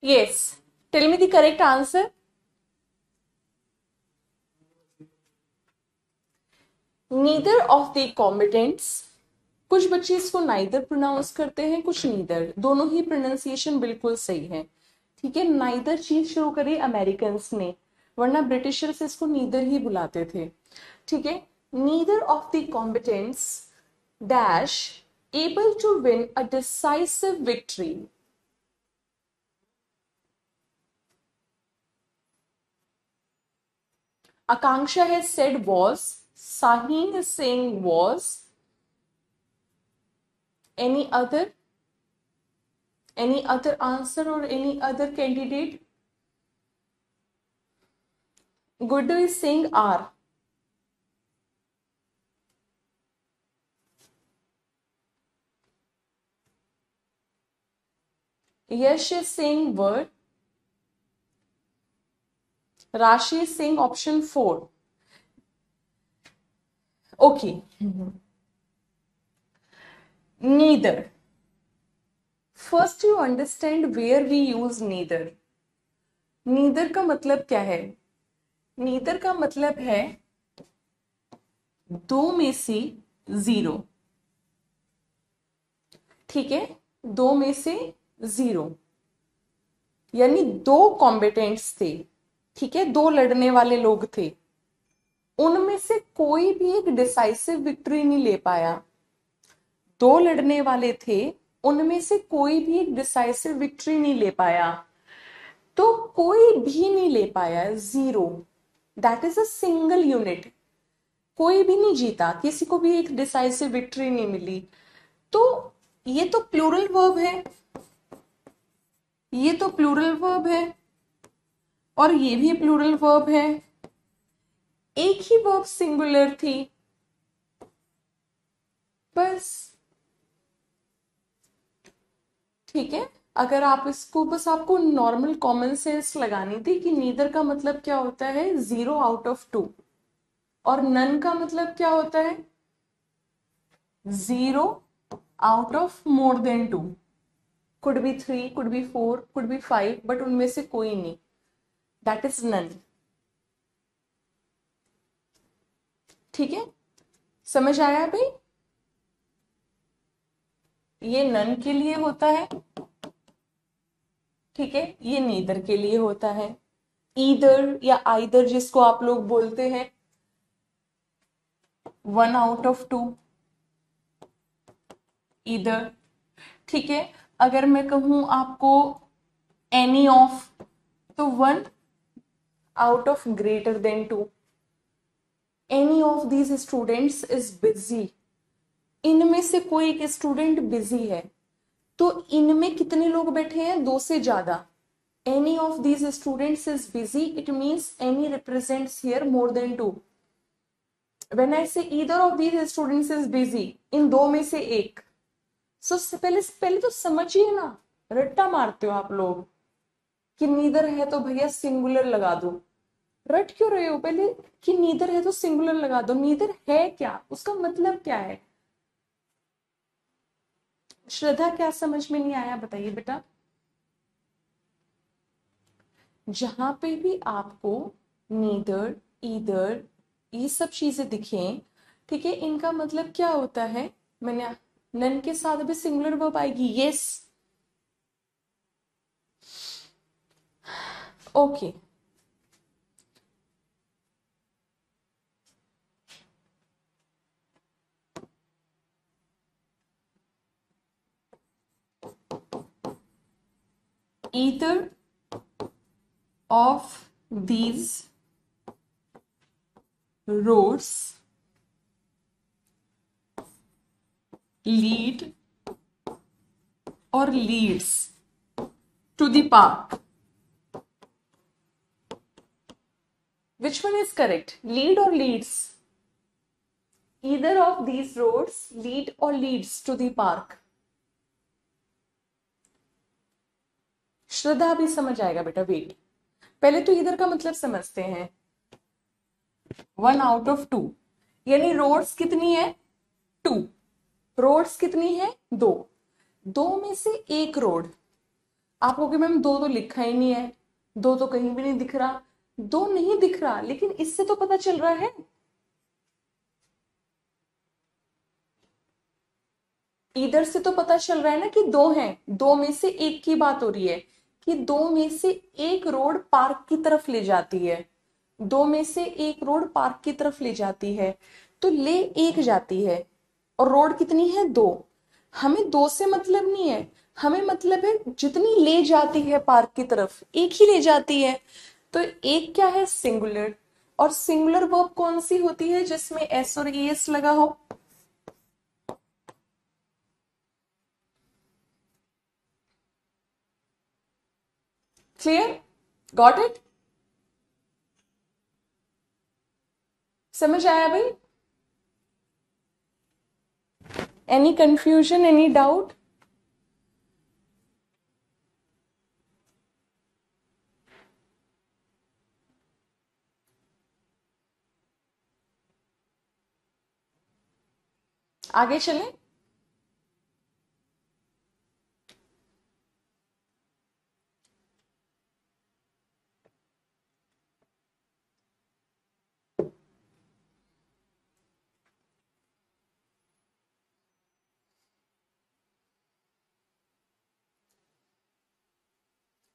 Yes. Tell me the correct answer. Neither of the combatants. कुछ बच्चे इसको नाइदर प्रोनाउंस करते हैं, कुछ नीदर, दोनों ही प्रोनाउंसिएशन बिल्कुल सही है। ठीक है, नाइदर चीज शुरू करी अमेरिकन ने, वरना ब्रिटिशर्स इसको नीदर ही बुलाते थे। ठीक है, neither of the combatants dash able to win a decisive victory. Akanksha has said was, Sahin is saying was. Any other? Any other answer or any other candidate? Guddu is saying are. Yash is saying were. Rashi is saying option 4. Okay. Neither. First you understand where we use neither. Neither का मतलब क्या है? Neither का मतलब है दो में से जीरो। ठीक है, दो में से जीरो, यानी दो कॉम्बिटेंट्स थे। ठीक है, दो लड़ने वाले लोग थे, उनमें से कोई भी एक डिसाइसिव विक्ट्री नहीं ले पाया। दो लड़ने वाले थे, उनमें से कोई भी एक डिसाइसिव विक्ट्री नहीं ले पाया। तो कोई भी नहीं ले पाया, zero, that is a single unit. कोई भी नहीं जीता, किसी को भी एक डिसाइसिव विक्ट्री नहीं मिली। तो ये तो प्लूरल वर्ब है, ये तो प्लूरल वर्ब है, और ये भी प्लूरल वर्ब है। एक ही वर्ब सिंगुलर थी, बस। ठीक है, अगर आप इसको, बस आपको नॉर्मल कॉमन सेंस लगानी थी कि नीदर का मतलब क्या होता है, 0 आउट ऑफ 2, और नन का मतलब क्या होता है, 0 out of more than 2। Could be 3, could be 4, could be 5, but उनमें से कोई नहीं, दैट इज नन। ठीक है, समझ आया भाई? ये नन के लिए होता है, ठीक है, ये नीदर के लिए होता है। ईदर या आइदर जिसको आप लोग बोलते हैं, 1 आउट ऑफ 2, ईदर। ठीक है, अगर मैं कहूं आपको एनी ऑफ, तो 1 out of greater than 2। Any of these students is busy, इनमें से कोई एक स्टूडेंट बिजी है। तो इनमें कितने लोग बैठे हैं, दो से ज्यादा। Any of these students is busy, it means any represents here more than 2। When I say either of these students is busy, इन दो में से एक। सो पहले तो समझिए ना, रट्टा मारते हो आप लोग कि नीदर है तो भैया सिंगुलर लगा दो। रट क्यों रहे हो? पहले कि नीदर है तो सिंगुलर लगा दो। नीदर है क्या, उसका मतलब क्या है? श्रद्धा, क्या समझ में नहीं आया, बताइए बेटा। जहां पे भी आपको नीदर, ईदर, ये सब चीजें दिखें, ठीक है, इनका मतलब क्या होता है? मैंने नन के साथ भी सिंगुलर वर्ब आएगी, yes. Okay, either of these roads lead or leads to the park. Which one is correct? Lead or leads? Either of these roads lead or leads to the park. श्रद्धा भी समझ आएगा बेटा, wait. पहले तो इधर का मतलब समझते हैं। 1 आउट ऑफ 2, यानी रोड्स कितनी है, 2। रोड्स कितनी है, 2। 2 में से एक रोड, आप कहोगे मैम दो तो लिखा ही नहीं है, दो तो कहीं भी नहीं दिख रहा। दो नहीं दिख रहा, लेकिन इससे तो पता चल रहा है। इधर से तो पता चल रहा है ना कि दो हैं, दो में से एक की बात हो रही है कि दो में से एक रोड पार्क की तरफ ले जाती है, दो में से एक रोड पार्क की तरफ ले जाती है, तो ले एक जाती है और रोड कितनी है, दो। हमें दो से मतलब नहीं है, हमें मतलब है जितनी ले जाती है पार्क की तरफ, एक ही ले जाती है। तो एक क्या है, सिंगुलर। और सिंगुलर वर्ब कौन सी होती है, जिसमें एस और एस लगा हो। क्लियर, गॉट इट, समझ आया भाई? Any confusion, any doubt? आगे चलें।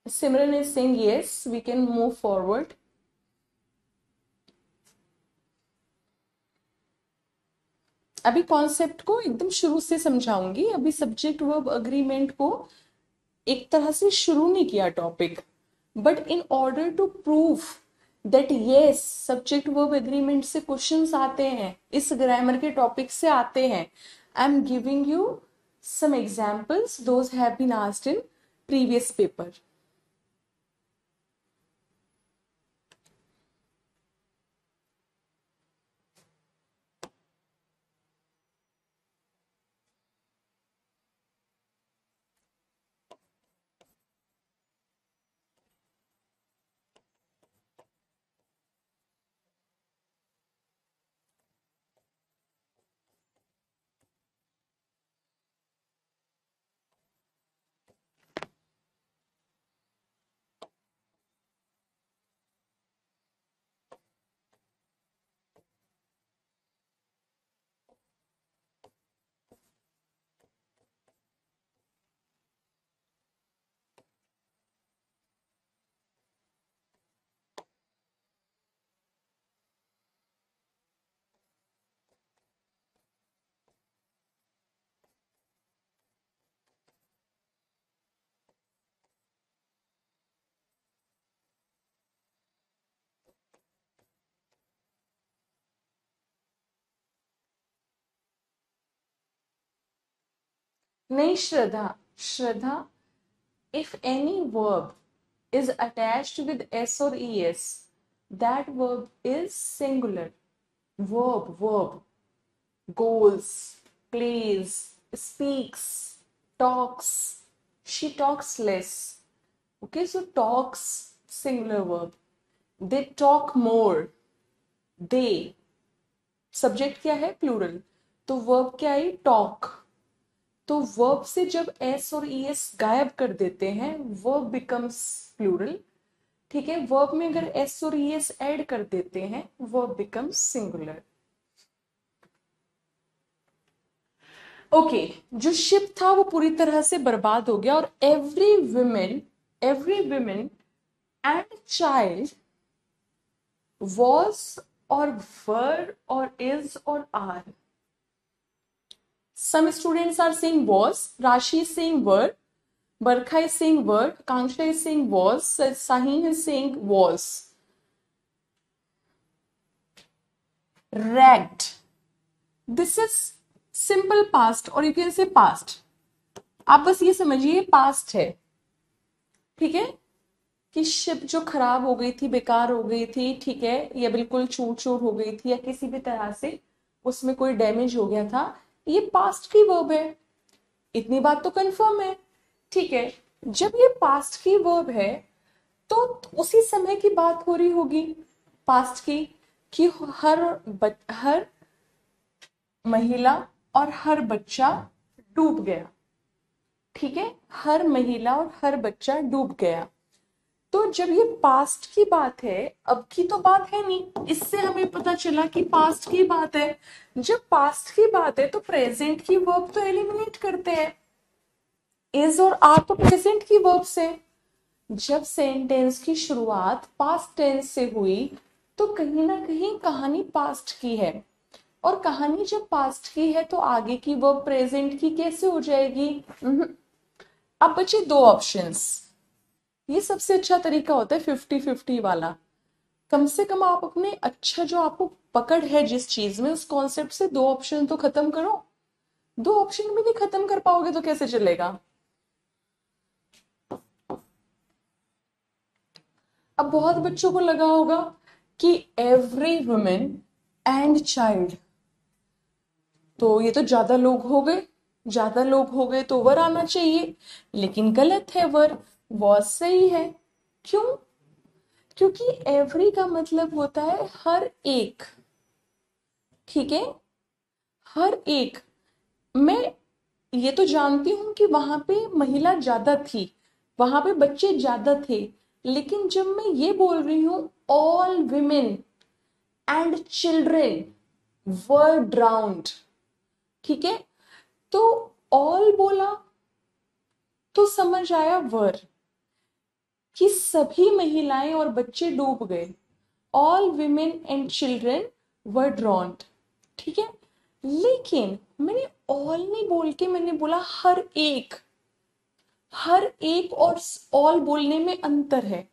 Simran is saying yes, we can move forward. अभी कॉन्सेप्ट को एकदम शुरू से समझाऊंगी, अभी सब्जेक्ट वर्ब अग्रीमेंट को एक तरह से शुरू नहीं किया topic, but in order to prove that yes subject verb agreement से क्वेश्चंस आते हैं, इस ग्रामर के टॉपिक से आते हैं। I am giving you some examples, those have been asked in previous paper. नहीं श्रद्धा, श्रद्धा, if any verb is attached with s or es, that verb is singular. Verb goes, plays, speaks, talks. She talks less. Okay, so talks, singular verb. They talk more. They, subject क्या है, plural. तो verb क्या है, talk. तो verb से जब S और E S गायब कर देते हैं, वर्ब बिकम्स प्लूरल। ठीक है, वर्ब में अगर एस और ई एस ऐड कर देते हैं, वर्ब बिकम्स सिंगुलर। ओके, जो शिप था वो पूरी तरह से बर्बाद हो गया, और every women and child was और वर और इज और are. Some students are saying was, Rashi is saying were, Barkha is saying were, Kanksha is saying was, Sahim is saying was. Ragged. This is simple past or you can say past. आप बस ये समझिए past है, ठीक है, कि ship जो खराब हो गई थी, बेकार हो गई थी, ठीक है, या बिल्कुल चूर चूर हो गई थी, या किसी भी तरह से उसमें कोई डैमेज हो गया था, ये पास्ट की वर्ब है। इतनी बात तो कंफर्म है, ठीक है। जब ये पास्ट की वर्ब है तो उसी समय की बात हो रही होगी पास्ट की, कि हर महिला और हर बच्चा डूब गया, ठीक है, हर महिला और हर बच्चा डूब गया। तो जब ये पास्ट की बात है, अब की तो बात है नहीं, इससे हमें पता चला कि पास्ट की बात है। जब पास्ट की बात है तो प्रेजेंट की वर्ब तो एलिमिनेट करते हैं, इज और आर तो प्रेजेंट की वर्ब्स है। जब सेंटेंस की शुरुआत पास्ट टेंस से हुई तो कहीं ना कहीं कहानी पास्ट की है, और कहानी जब पास्ट की है तो आगे की वर्ब प्रेजेंट की कैसे हो जाएगी? अब बचे दो ऑप्शंस। ये सबसे अच्छा तरीका होता है 50-50 वाला। कम से कम आप अपने अच्छा जो आपको पकड़ है जिस चीज में, उस कॉन्सेप्ट से दो ऑप्शन तो खत्म करो। दो ऑप्शन भी नहीं खत्म कर पाओगे तो कैसे चलेगा? अब बहुत बच्चों को लगा होगा कि एवरी वुमेन एंड चाइल्ड, तो ये तो ज्यादा लोग हो गए, ज्यादा लोग हो गए तो वर आना चाहिए, लेकिन गलत है, वर वॉज सही है। क्यों? क्योंकि एवरी का मतलब होता है हर एक, ठीक है, हर एक। मैं ये तो जानती हूं कि वहां पे महिला ज्यादा थी, वहां पे बच्चे ज्यादा थे, लेकिन जब मैं ये बोल रही हूं ऑल विमेन एंड चिल्ड्रेन वर ड्राउन्ड, ठीक है, तो ऑल बोला तो समझ आया वर, कि सभी महिलाएं और बच्चे डूब गए। ऑल विमेन एंड चिल्ड्रेन वर ड्रॉन्ड, ठीक है। लेकिन मैंने ऑल नहीं बोल के मैंने बोला हर एक। हर एक और ऑल बोलने में अंतर है,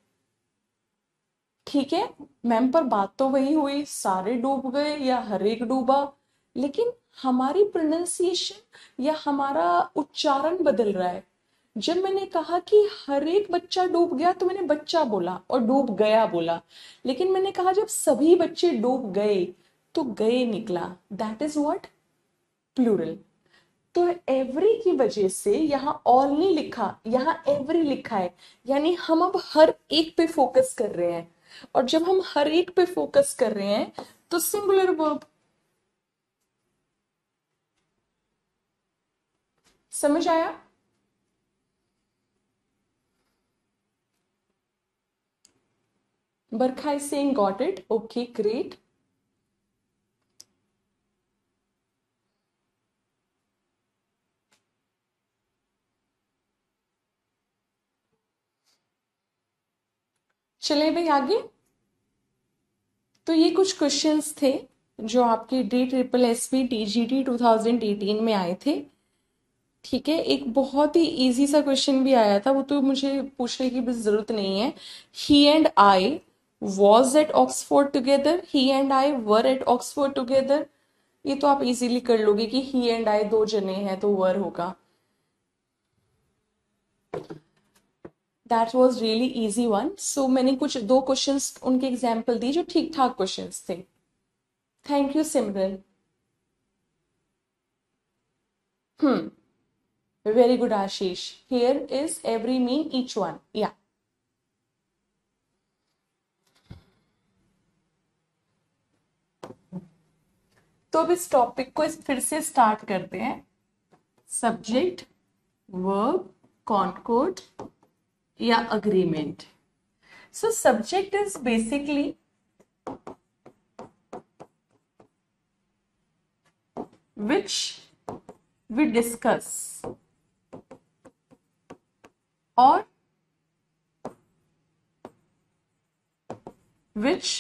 ठीक है मैम, पर बात तो वही हुई, सारे डूब गए या हर एक डूबा, लेकिन हमारी प्रोनाउंसिएशन या हमारा उच्चारण बदल रहा है। जब मैंने कहा कि हर एक बच्चा डूब गया तो मैंने बच्चा बोला और डूब गया बोला, लेकिन मैंने कहा जब सभी बच्चे डूब गए तो गए निकला, दैट इज व्हाट प्लूरल। तो एवरी की वजह से यहां ऑल नहीं लिखा, यहां एवरी लिखा है, यानी हम अब हर एक पे फोकस कर रहे हैं, और जब हम हर एक पे फोकस कर रहे हैं तो सिंगुलर वर्ब। समझ आया? Barkha is saying got it. Okay, great. चले भाई आगे। तो ये कुछ क्वेश्चंस थे जो आपके DSSS TGT 2018 में आए थे, ठीक है। एक बहुत ही इजी सा क्वेश्चन भी आया था, वो तो मुझे पूछने की भी जरूरत नहीं है। He and I was at Oxford together, he and I were at Oxford together, ये तो आप इजीली कर लोगे कि ही एंड आई दो जने हैं तो वर होगा। That was really easy one. So मैंने कुछ दो क्वेश्चंस उनके एग्जाम्पल दी जो ठीक ठाक क्वेश्चंस थे। Thank you Simran. Very good Ashish. Here is every mean each one, या तो अब इस टॉपिक को फिर से स्टार्ट करते हैं। सब्जेक्ट, वर्ब, कॉनकोड या agreement. So subject is basically which we discuss or which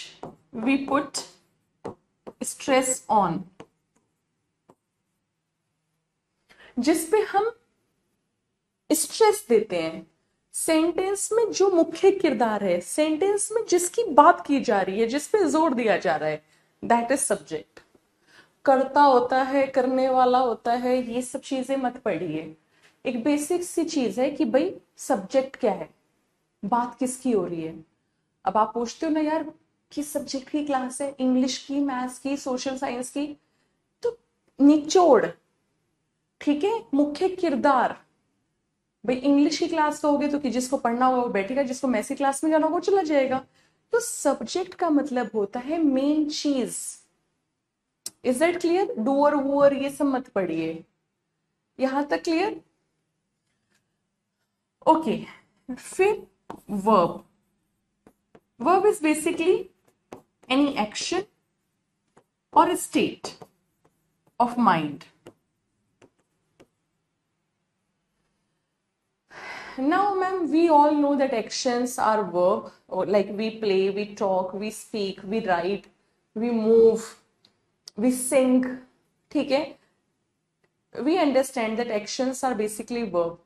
we put stress on, जिस पे हम स्ट्रेस देते हैं। सेंटेंस में जो मुख्य किरदार है, सेंटेंस में जिसकी बात की जा रही है, जिस पे जोर दिया जा रहा है, दैट इज सब्जेक्ट। करता होता है, करने वाला होता है, ये सब चीजें मत पढ़िए। एक बेसिक सी चीज है कि भाई सब्जेक्ट क्या है, बात किसकी हो रही है। अब आप पूछते हो ना यार किस सब्जेक्ट की क्लास है, इंग्लिश की, मैथ्स की, सोशल साइंस की, तो निचोड़, ठीक है, मुख्य किरदार। भाई इंग्लिश की क्लास कहोगे तो कि जिसको पढ़ना होगा वो बैठेगा, जिसको मैथ्स की क्लास में जाना होगा वो चला जाएगा। तो सब्जेक्ट का मतलब होता है मेन चीज। Is that clear? डूअर वूअर ये सब मत पढ़िए। यहां तक क्लियर? ओके, फिर verb. Verb is basically any action or a state of mind. Now, ma'am, we all know that actions are verb, or like we play, we talk, we speak, we write, we move, we sing. ठीक है? We understand that actions are basically verb.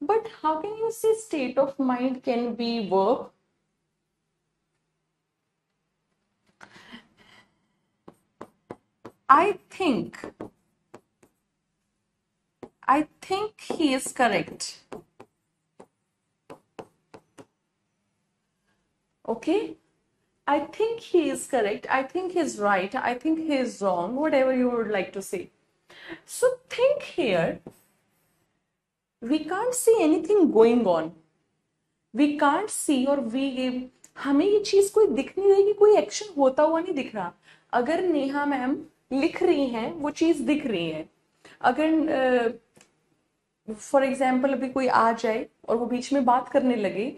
But how can you say state of mind can be verb? I think he is correct. Okay? I think he is correct. I think he's right. I think he is wrong. Whatever you would like to say. So think here. We can't see anything going on. We can't see और we हमें ये चीज कोई दिख नहीं रही कि कोई एक्शन होता हुआ नहीं दिख रहा. अगर नेहा मैम लिख रही हैं वो चीज दिख रही है. अगर फॉर एग्जाम्पल अभी कोई आ जाए और वो बीच में बात करने लगे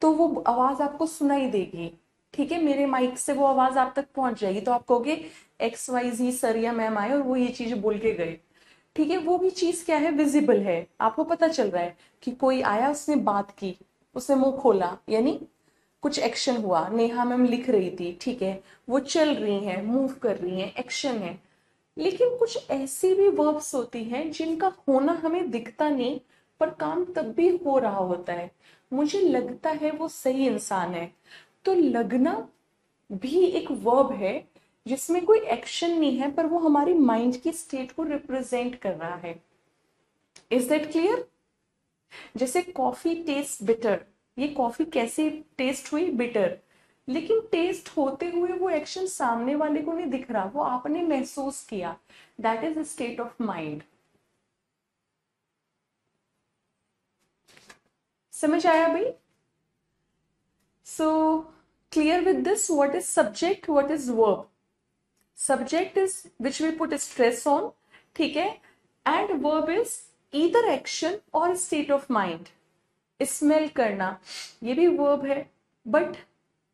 तो वो आवाज आपको सुनाई देगी. ठीक है, मेरे माइक से वो आवाज आप तक पहुंच जाएगी तो आप कहोगे XYZ सर या मैम आए और वो ये चीज बोल के गए. ठीक है, वो भी चीज क्या है, विजिबल है. आपको पता चल रहा है कि कोई आया, उसने बात की, उसने मुंह खोला, यानी कुछ एक्शन हुआ. नेहा मैम लिख रही थी, ठीक है, वो चल रही हैं, मूव कर रही हैं, एक्शन है. लेकिन कुछ ऐसी भी वर्ब्स होती हैं जिनका होना हमें दिखता नहीं पर काम तब भी हो रहा होता है. मुझे लगता है वो सही इंसान है. तो लगना भी एक वर्ब है जिसमें कोई एक्शन नहीं है पर वो हमारी माइंड की स्टेट को रिप्रेजेंट कर रहा है. Is that clear? जैसे कॉफी टेस्ट बिटर. ये कॉफी कैसे टेस्ट हुई? बिटर. लेकिन टेस्ट होते हुए वो एक्शन सामने वाले को नहीं दिख रहा, वो आपने महसूस किया. That is state of mind. समझ आया भाई? So clear with this. What is subject, what is verb? Subject is which we put stress on, ठीक है, and verb is either action or state of mind. Smell करना ये भी verb है but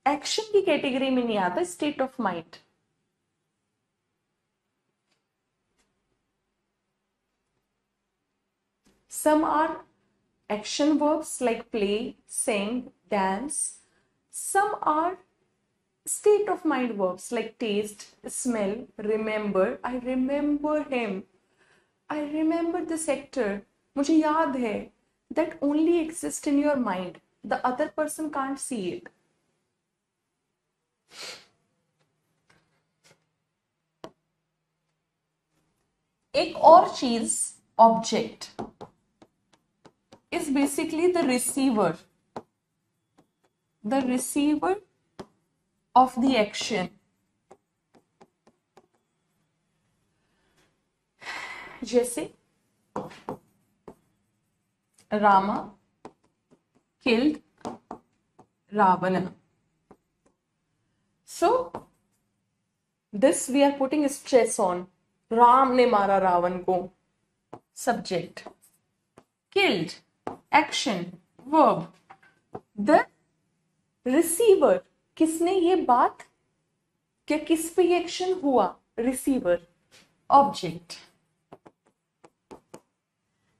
action की कैटेगरी में नहीं आता, state of mind. Some are action verbs like play, sing, dance. Some are state of mind verbs like taste, smell, remember. I remember him. I remember this actor. मुझे याद है. That only exists in your mind. The other person can't see it. एक और चीज, object is basically the receiver of the action. जैसे Rama killed Ravana. So this we are putting stress on. Ram ने मारा रावण को. Subject. Killed. Action. Verb. The receiver. किसने ये बात, क्या किस पे ये एक्शन हुआ? रिसीवर. ऑब्जेक्ट.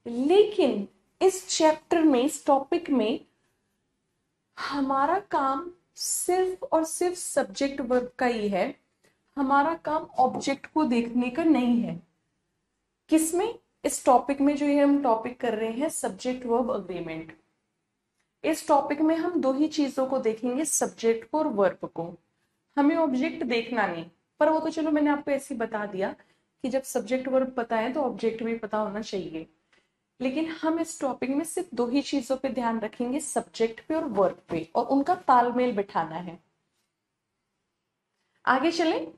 लेकिन इस चैप्टर में, इस टॉपिक में हमारा काम सिर्फ और सिर्फ सब्जेक्ट वर्ब का ही है. हमारा काम ऑब्जेक्ट को देखने का नहीं है. किसमें? इस टॉपिक में जो ये हम टॉपिक कर रहे हैं, सब्जेक्ट वर्ब अग्रीमेंट. इस टॉपिक में हम दो ही चीजों को देखेंगे, सब्जेक्ट को और वर्ब को. हमें ऑब्जेक्ट देखना नहीं. पर वो तो चलो मैंने आपको ऐसे ही बता दिया कि जब सब्जेक्ट वर्ब पता है तो ऑब्जेक्ट भी पता होना चाहिए. लेकिन हम इस टॉपिक में सिर्फ दो ही चीजों पे ध्यान रखेंगे, सब्जेक्ट पे और वर्ब पे, और उनका तालमेल बिठाना है. आगे चलें.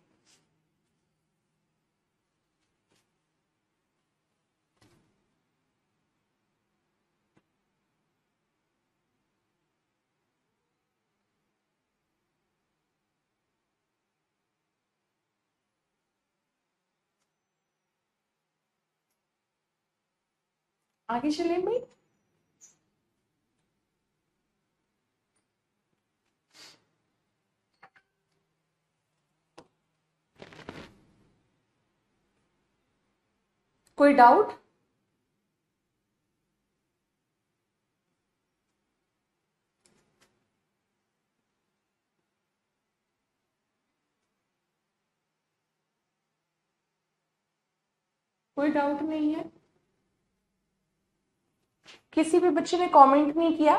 आगे चलें भाई. कोई डाउट? कोई डाउट नहीं है? किसी भी बच्चे ने कमेंट नहीं किया?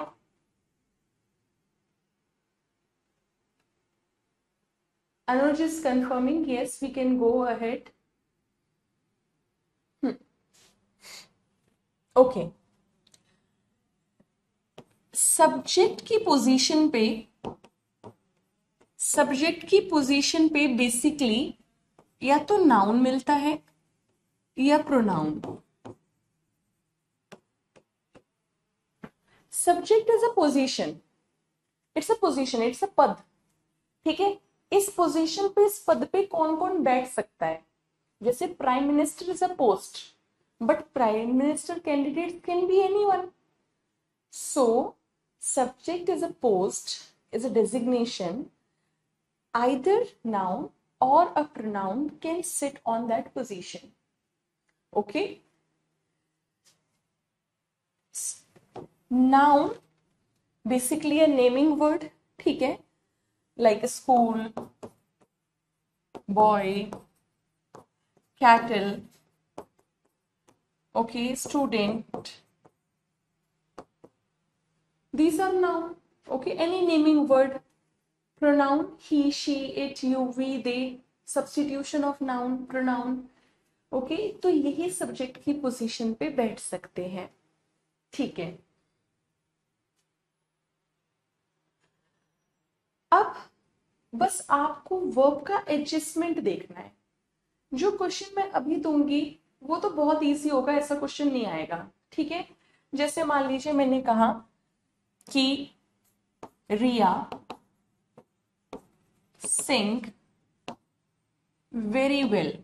Anuj is confirming, yes, we can go ahead. Okay, subject की पोजीशन पे बेसिकली या तो नाउन मिलता है या pronoun. Subject is a position, it's a पद, ठीक है। इस पोजीशन पे, इस पद पे कौन कौन बैठ सकता है? जैसे prime minister is a post, but prime minister candidate can be anyone. So subject is a post, is a designation. Either noun or a pronoun can sit on that position. Okay? Noun basically a naming word, ठीक है, like school, boy, cattle, okay, student. These are noun, okay, any naming word. Pronoun he, she, it, you, we, they, substitution of noun, pronoun, okay, तो यही subject की position पे बैठ सकते हैं, ठीक है। अब बस आपको वर्ब का एडजस्टमेंट देखना है। जो क्वेश्चन मैं अभी दूंगी वो तो बहुत इजी होगा, ऐसा क्वेश्चन नहीं आएगा, ठीक है। जैसे मान लीजिए मैंने कहा कि Riya sing very well,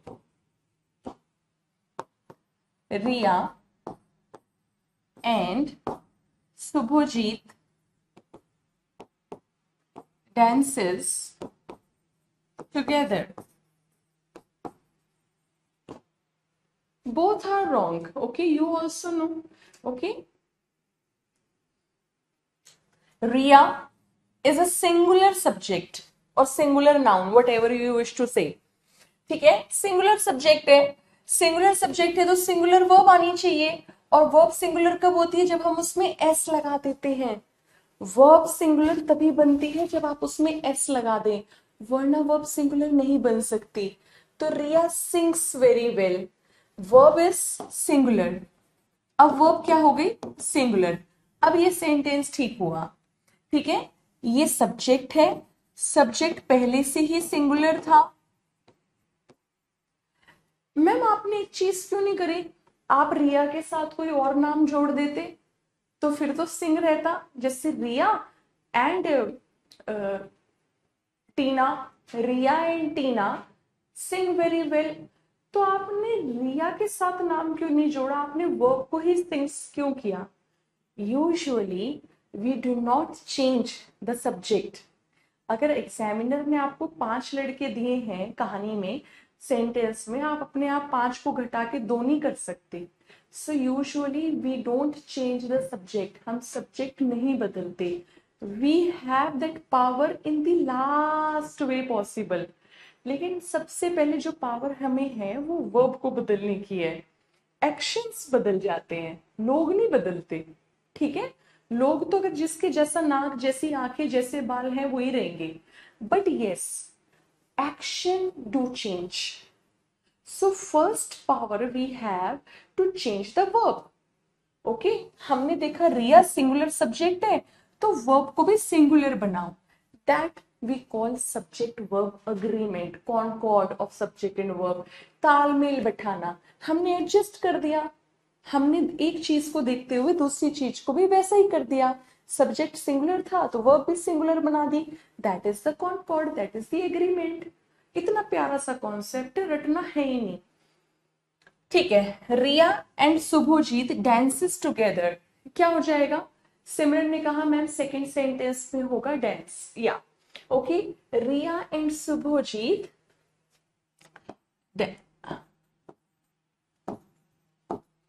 Riya and Shubhajit dances together. Both are wrong. Okay, you also know. Okay. Riya is a singular subject or singular noun, whatever you wish to say. ठीक है, सिंगुलर सब्जेक्ट है, सिंगुलर सब्जेक्ट है तो singular verb आनी चाहिए, और verb singular कब होती है? जब हम उसमें एस लगा देते हैं। वर्ब सिंगुलर तभी बनती है जब आप उसमें एस लगा दें, वरना वर्ब सिंगुलर नहीं बन सकती। तो Riya sings very well, verb is singular. अब वर्ब क्या हो गई? सिंगुलर। अब ये सेंटेंस ठीक हुआ, ठीक है। ये सब्जेक्ट है, सब्जेक्ट पहले से ही सिंगुलर था। मैम आपने एक चीज क्यों नहीं करी? आप रिया के साथ कोई और नाम जोड़ देते तो फिर तो सिंग रहता, जैसे Riya and Tina, Riya and Tina sing very well. तो आपने रिया के साथ नाम क्यों नहीं जोड़ा? आपने वर्ब को ही सिंग्स क्यों किया? Usually we do not change the subject. अगर एग्जामिनर ने आपको 5 लड़के दिए हैं कहानी में, सेंटेंस में, आप अपने आप 5 को घटा के 2 नहीं कर सकते। So usually we don't change the subject, हम सब्जेक्ट नहीं बदलते। We have that power in the last way possible. लेकिन सबसे पहले जो पावर हमें है वो वर्ब को बदलने की है। एक्शंस बदल जाते हैं, लोग नहीं बदलते, ठीक है। लोग तो अगर जिसके जैसा नाक, जैसी आंखें, जैसे बाल हैं वही रहेंगे, but yes action do change. So first power we have to change the verb. Okay, हमने देखा रिया सिंगुलर सब्जेक्ट है तो वर्ब को भी सिंगुलर बनाओ। That we call subject verb agreement, concord of subject and verb, तालमेल बैठाना। हमने एडजस्ट कर दिया, हमने एक चीज को देखते हुए दूसरी चीज को भी वैसा ही कर दिया। सब्जेक्ट सिंगुलर था तो वर्ब भी सिंगुलर बना दी। That is the concord, that is the agreement. इतना प्यारा सा कॉन्सेप्ट, रटना है ही नहीं, ठीक है। रिया एंड शुभजीत डांसेस टुगेदर, क्या हो जाएगा? सिमरन ने कहा मैम सेकंड सेंटेंस में होगा डांस, या ओके। रिया एंड शुभजीत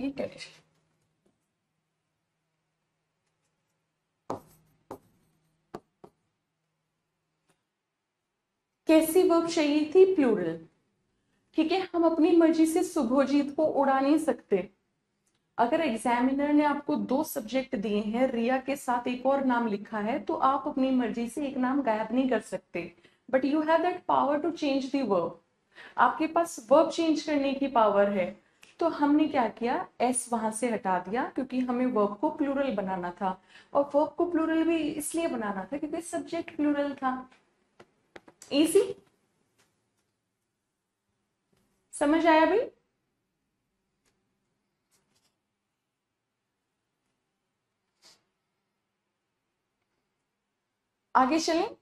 ये कंडीशन। कैसी वर्ब चाहिए थी? प्लूरल। ठीक है, हम अपनी मर्जी से शुभोजीत को उड़ा नहीं सकते। अगर एग्जामिनर ने आपको 2 सब्जेक्ट दिए हैं, रिया के साथ एक और नाम लिखा है, तो आप अपनी मर्जी से एक नाम गायब नहीं कर सकते, but you have that power to change the verb. आपके पास वर्ब चेंज करने की पावर है। तो हमने क्या किया, एस वहां से हटा दिया क्योंकि हमें वर्ब को प्लूरल बनाना था, और वर्ब को प्लूरल भी इसलिए बनाना था क्योंकि सब्जेक्ट प्लूरल था। इजी, समझ आया भाई? आगे चलें।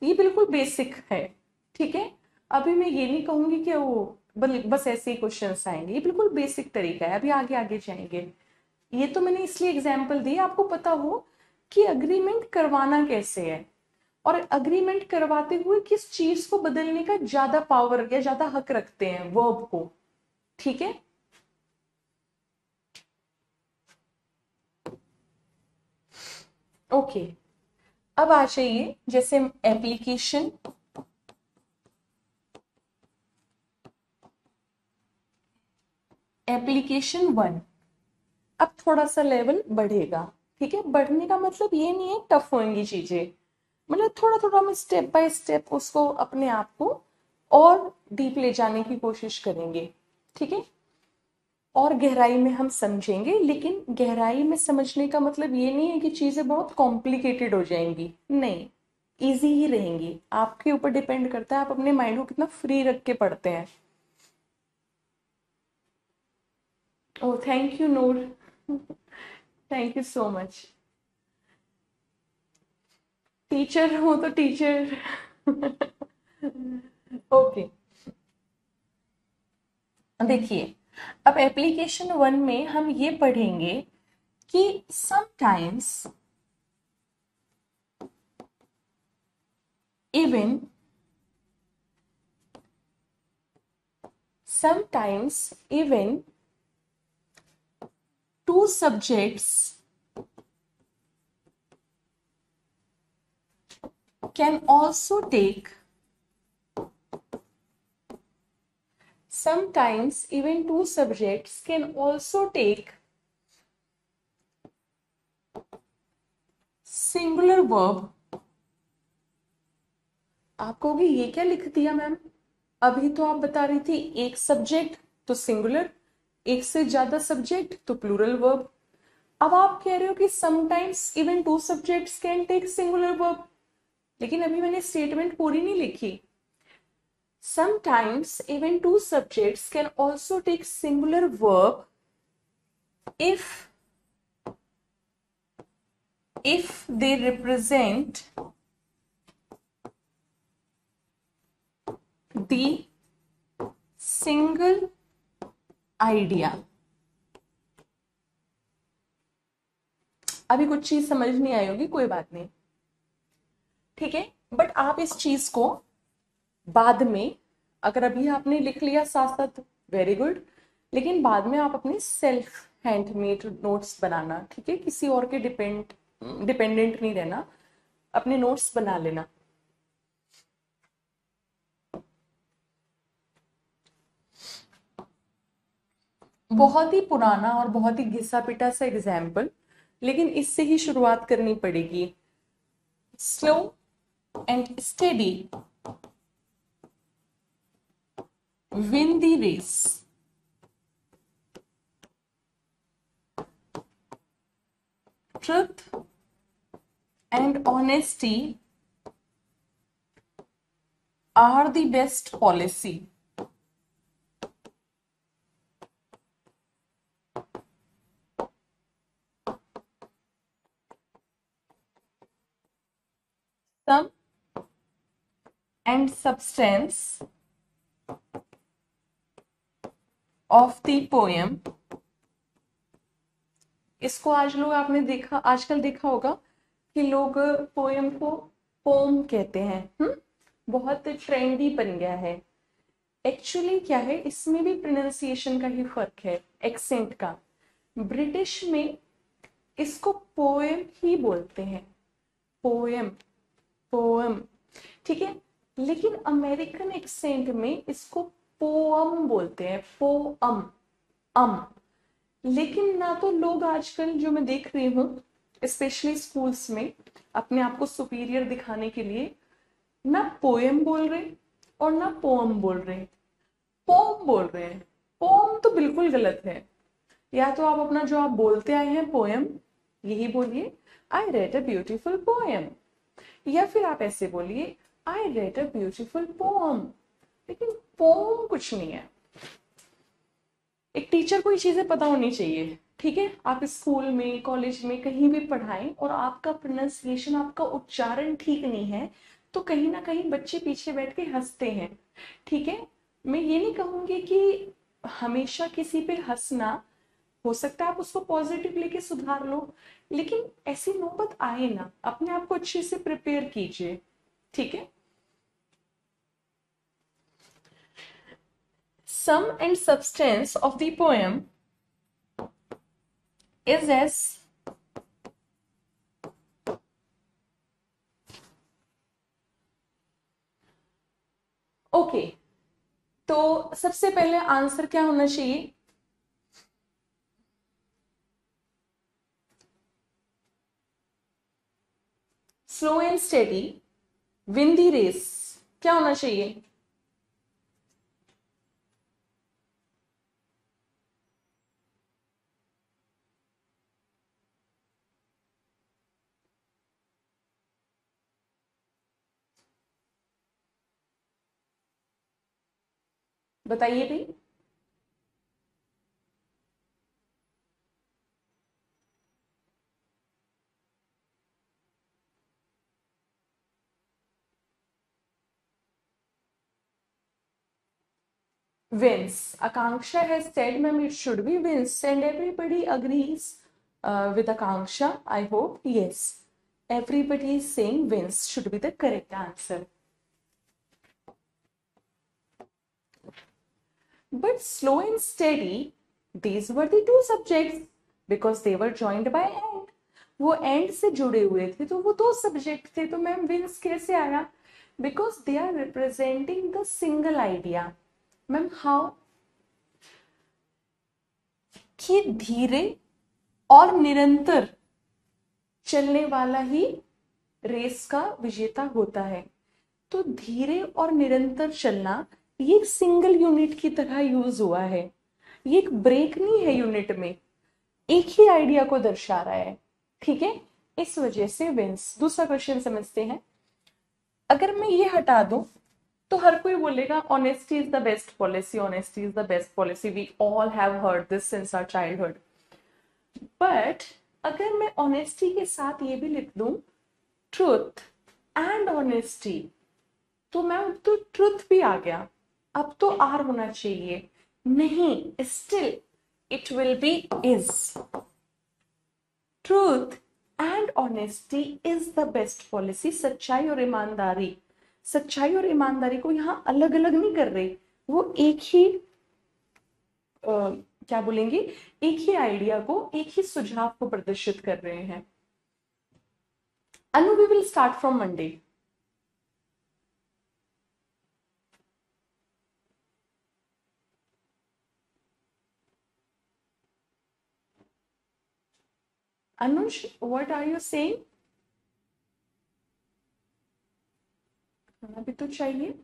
ये बिल्कुल बेसिक है, ठीक है। अभी मैं ये नहीं कहूंगी कि वो बस ऐसे ही क्वेश्चंस आएंगे, ये बिल्कुल बेसिक तरीका है। अभी आगे आगे जाएंगे। ये तो मैंने इसलिए एग्जाम्पल दी आपको पता हो कि अग्रीमेंट करवाना कैसे है, और अग्रीमेंट करवाते हुए किस चीज को बदलने का ज्यादा पावर या ज्यादा हक रखते हैं, वर्ब को। ठीक है, ओके। अब आ जाइए, जैसे एप्लीकेशन, एप्लीकेशन 1। अब थोड़ा सा लेवल बढ़ेगा। ठीक है, बढ़ने का मतलब ये नहीं है टफ होंगी चीजें, मतलब थोड़ा थोड़ा हम स्टेप बाय स्टेप उसको अपने आप को और डीप ले जाने की कोशिश करेंगे। ठीक है, और गहराई में हम समझेंगे, लेकिन गहराई में समझने का मतलब ये नहीं है कि चीजें बहुत कॉम्प्लिकेटेड हो जाएंगी, नहीं, इजी ही रहेंगी। आपके ऊपर डिपेंड करता है आप अपने माइंड को कितना फ्री रख के पढ़ते हैं। Oh thank you Noor, thank you so much. Teacher हो तो टीचर। ओके, देखिए, अब एप्लीकेशन 1 में हम ये पढ़ेंगे कि sometimes even two subjects can also take sometimes even two subjects can also take singular verb। आप कहोगे ये क्या लिख दिया मैम, अभी तो आप बता रही थी एक सब्जेक्ट तो सिंगुलर, एक से ज्यादा सब्जेक्ट तो प्लूरल वर्ब। अब आप कह रहे हो कि sometimes even two subjects can take singular verb, लेकिन अभी मैंने स्टेटमेंट पूरी नहीं लिखी। Sometimes even two subjects can also take singular verb if they represent the single idea। अभी कुछ चीज समझ नहीं आई होगी, कोई बात नहीं, ठीक है, बट आप इस चीज को बाद में, अगर अभी आपने लिख लिया साथ साथ वेरी गुड, लेकिन बाद में आप अपने सेल्फ हैंडमेड नोट्स बनाना, ठीक है, किसी और के डिपेंडेंट नहीं रहना, अपने नोट्स बना लेना। बहुत ही पुराना और बहुत ही घिसा पिटा सा एग्जाम्पल, लेकिन इससे ही शुरुआत करनी पड़ेगी। Slow and steady win the race। Truth and honesty are the best policy। Sum and substance of the poem। इसको आज लोग आपने देखा, आजकल देखा होगा कि लोग पोएम को पोम कहते हैं, बहुत ट्रेंडी बन गया है। एक्चुअली क्या है, इसमें भी प्रोनाउंसिएशन का ही फर्क है, एक्सेंट का। ब्रिटिश में इसको पोएम ही बोलते हैं, पोएम, पोएम, ठीक है। लेकिन अमेरिकन एक्सेंट में इसको पोअम बोलते हैं, पोअम, अम। लेकिन ना तो लोग आजकल जो मैं देख रही हूँ स्पेशली स्कूल्स में अपने आप को सुपीरियर दिखाने के लिए ना पोएम बोल रहे और ना पोअम बोल रहे, पोम बोल रहे हैं। पोम तो बिल्कुल गलत है। या तो आप अपना जो आप बोलते आए हैं पोएम यही बोलिए, I read a beautiful poem, या फिर आप ऐसे बोलिए I read a beautiful pom. लेकिन पोम कुछ नहीं है। एक टीचर को ये चीजें पता होनी चाहिए, ठीक है। आप स्कूल में कॉलेज में कहीं भी पढ़ाएं और आपका प्रोनाउंसिएशन, आपका उच्चारण ठीक नहीं है तो कहीं ना कहीं बच्चे पीछे बैठ के हंसते हैं, ठीक है। मैं ये नहीं कहूंगी कि हमेशा किसी पे हंसना, हो सकता है आप उसको पॉजिटिव लेके सुधार लो, लेकिन ऐसी नौबत आए ना, अपने आप को अच्छे से प्रिपेयर कीजिए, ठीक है। Sum and substance of the poem is as okay. तो सबसे पहले आंसर क्या होना चाहिए? Slow and steady win the race, क्या होना चाहिए? बताइए भाई। Wins. Akanksha has said, ma'am, it should be wins, and everybody agrees with Akanksha. I hope yes. Everybody is saying wins should be the correct answer. But slow and steady, these were the two subjects because they were joined by and. वो and से जुड़े हुए थे तो वो दो subject थे, तो मैम विंस कैसे आया? Because they are representing the single idea. Ma'am how? कि धीरे और निरंतर चलने वाला ही रेस का विजेता होता है। तो धीरे और निरंतर चलना ये एक सिंगल यूनिट की तरह यूज हुआ है, ये एक ब्रेक नहीं है यूनिट में, एक ही आइडिया को दर्शा रहा है, ठीक है। इस वजह से विंस। दूसरा क्वेश्चन समझते हैं। अगर मैं ये हटा दूं तो हर कोई बोलेगा honesty is the best policy, honesty is the best policy, we all have heard this since our childhood. But अगर मैं ऑनेस्टी के साथ ये भी लिख दूं ट्रूथ एंड ऑनेस्टी, तो मैम तो ट्रूथ भी आ गया, अब तो आर होना चाहिए। नहीं, still it will be is. Truth and honesty is the best policy. सच्चाई और ईमानदारी, सच्चाई और ईमानदारी को यहां अलग अलग नहीं कर रहे, वो एक ही क्या बोलेंगे, एक ही आइडिया को, एक ही सुझाव को प्रदर्शित कर रहे हैं। Anu, we will start from Monday. Anuj, what are you saying? खाना भी तो चाहिए।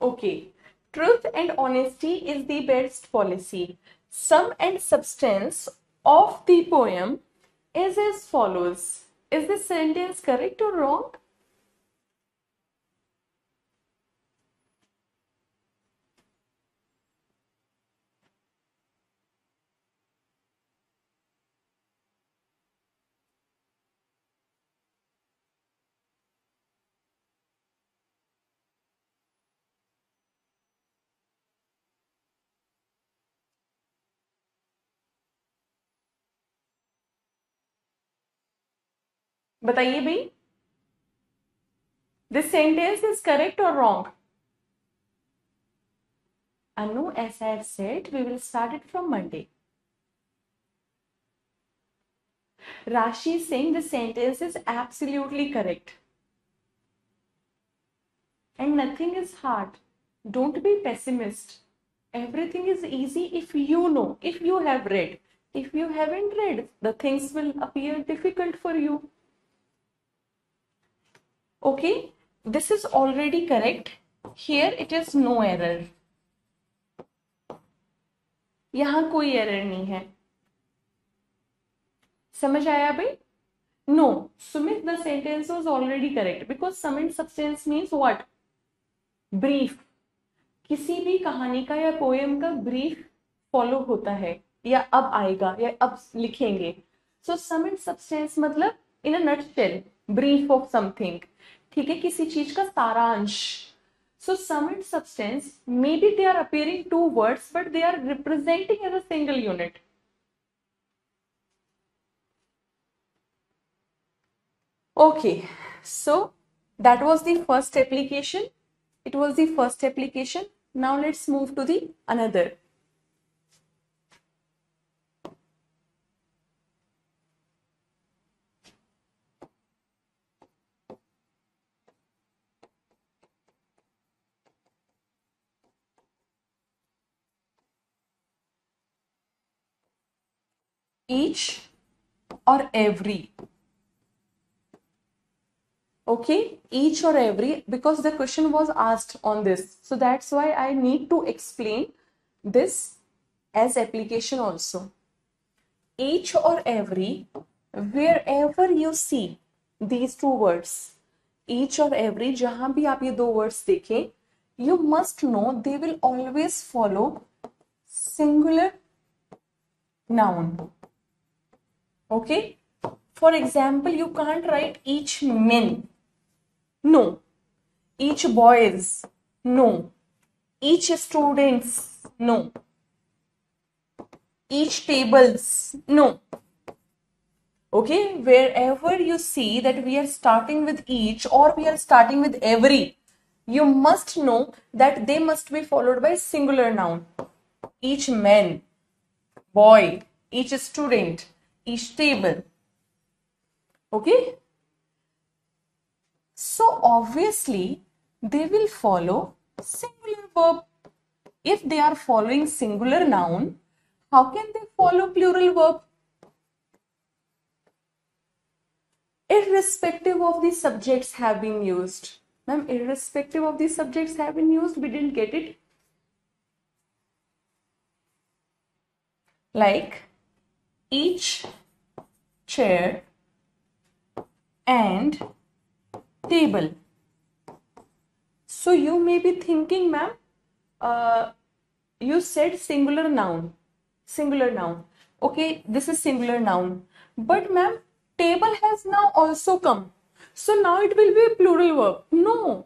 Okay. Truth and honesty is the best policy. Sum and substance of the poem is as follows. Is this sentence correct or wrong? बताइए भाई। This sentence is correct or wrong? Anu, as I have said, we will start it from Monday. Rashi is saying the sentence is absolutely correct. And nothing is hard. Don't be pessimist. Everything is easy if you know, if you have read. If you haven't read, the things will appear difficult for you. Okay, this is already correct. Here it is no error. यहाँ कोई error नहीं है. समझ आया भाई? No, Sumit, the sentence was already correct because sum and substance means what? Brief. किसी भी कहानी का या पोएम का ब्रीफ फॉलो होता है या अब आएगा या अब लिखेंगे. सो सम एंड सब्सटेंस मतलब in a nutshell brief of something. ठीक है, किसी चीज का सारांश. So sum and substance may be they are appearing two words but they are representing as a single unit. Okay, so that was the first application. It was the first application. Now let's move to the another. Each or every. Okay, each or every, because the question was asked on this, so that's why I need to explain this as application also. Each or every, wherever you see these two words, each or every, जहां भी आप ये दो words देखें, you must know they will always follow singular noun. Okay, for example, you can't write each men. No. Each boys? No. Each students? No. Each tables? No. Okay, wherever you see that we are starting with each or we are starting with every, you must know that they must be followed by singular noun. Each man, boy, each student, each table. Okay? So obviously they will follow singular verb. If they are following singular noun, how can they follow plural verb? Irrespective of the subjects have been used. Ma'am, irrespective of the subjects have been used, we didn't get it. Like each chair and table. So you may be thinking, ma'am, you said singular noun. Singular noun. Okay, this is singular noun. But ma'am, table has now also come. So now it will be a plural verb. No.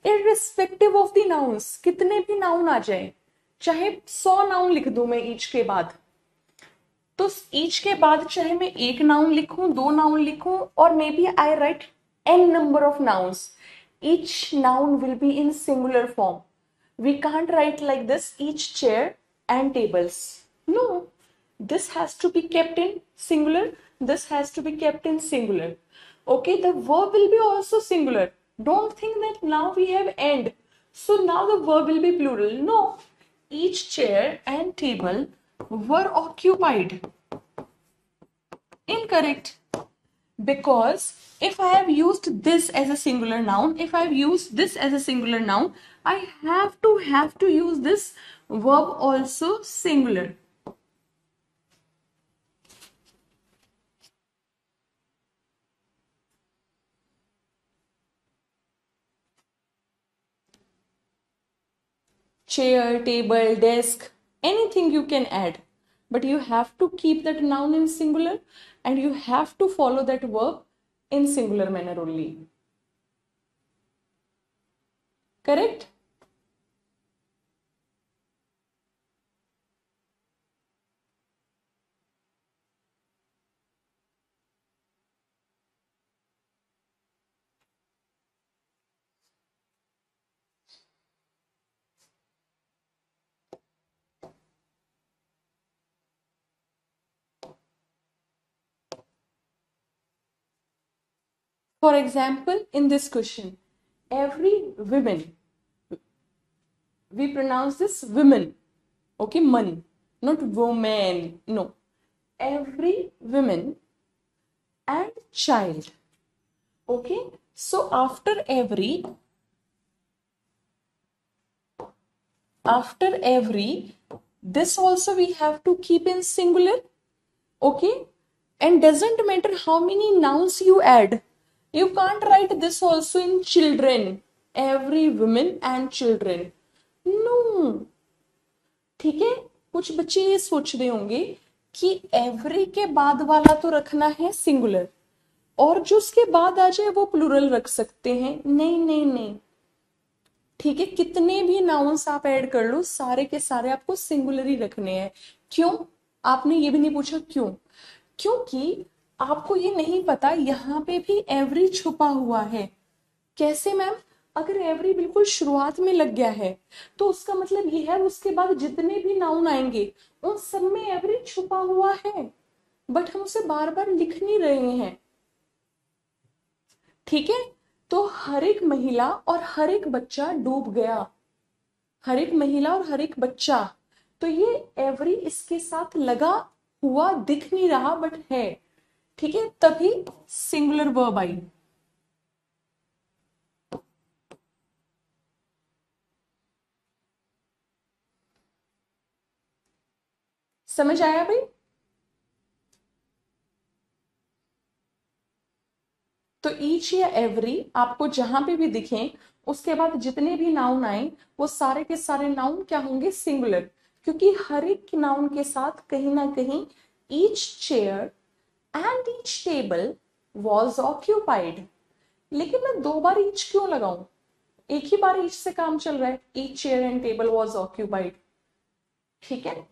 Irrespective of the nouns, कितने भी noun आ जाए, चाहे 100 noun लिख दूं मैं each के बाद, तो each के बाद चाहे मैं एक noun लिखूं, दो noun लिखूं, और maybe I write n number of nouns, each noun will be in singular form. We can't write like this, each chair and tables. No, this has to be kept in singular, this has to be kept in singular. Okay, the verb will be also singular. Don't think that now we have end, so now the verb will be plural. No, each chair and table were occupied. Incorrect. Because if I have used this as a singular noun, if I have used this as a singular noun, I have to use this verb also singular. Chair, table, desk, anything you can add. But you have to keep that noun in singular and you have to follow that verb in singular manner only. Correct? For example, in this question, every women, we pronounce this women, okay, man, not woman, no. Every woman and child, okay. So after every, this also we have to keep in singular, okay. And doesn't matter how many nouns you add, you can't write this also in children, every women and children, no. ठीक है, कुछ बच्चे ये सोच रहे होंगे कि every के बाद वाला तो रखना है सिंगुलर और जो उसके बाद आ जाए वो प्लूरल रख सकते हैं, नहीं नहीं नहीं, ठीक है, कितने भी नाउन्स आप ऐड कर लो सारे के सारे आपको सिंगुलर ही रखने हैं। क्यों? आपने ये भी नहीं पूछा क्यों, क्योंकि आपको ये नहीं पता यहाँ पे भी एवरी छुपा हुआ है। कैसे मैम? अगर एवरी बिल्कुल शुरुआत में लग गया है तो उसका मतलब ये है उसके बाद जितने भी नाउन आएंगे उन सब में एवरी छुपा हुआ है, बट हम उसे बार बार लिख नहीं रहे हैं, ठीक है। तो हर एक महिला और हर एक बच्चा डूब गया, हर एक महिला और हर एक बच्चा, तो ये एवरी इसके साथ लगा हुआ दिख नहीं रहा बट है, ठीक है, तभी सिंगुलर वर्ब आई। समझ आया भाई? तो ईच या एवरी आपको जहां पे भी दिखें उसके बाद जितने भी नाउन आए वो सारे के सारे नाउन क्या होंगे? सिंगुलर, क्योंकि हर एक नाउन के साथ कहीं ना कहीं each chair and each table was occupied. लेकिन मैं दो बार ईच क्यों लगाऊं? एक ही बार ईच से काम चल रहा है, each chair and table was occupied, ठीक है।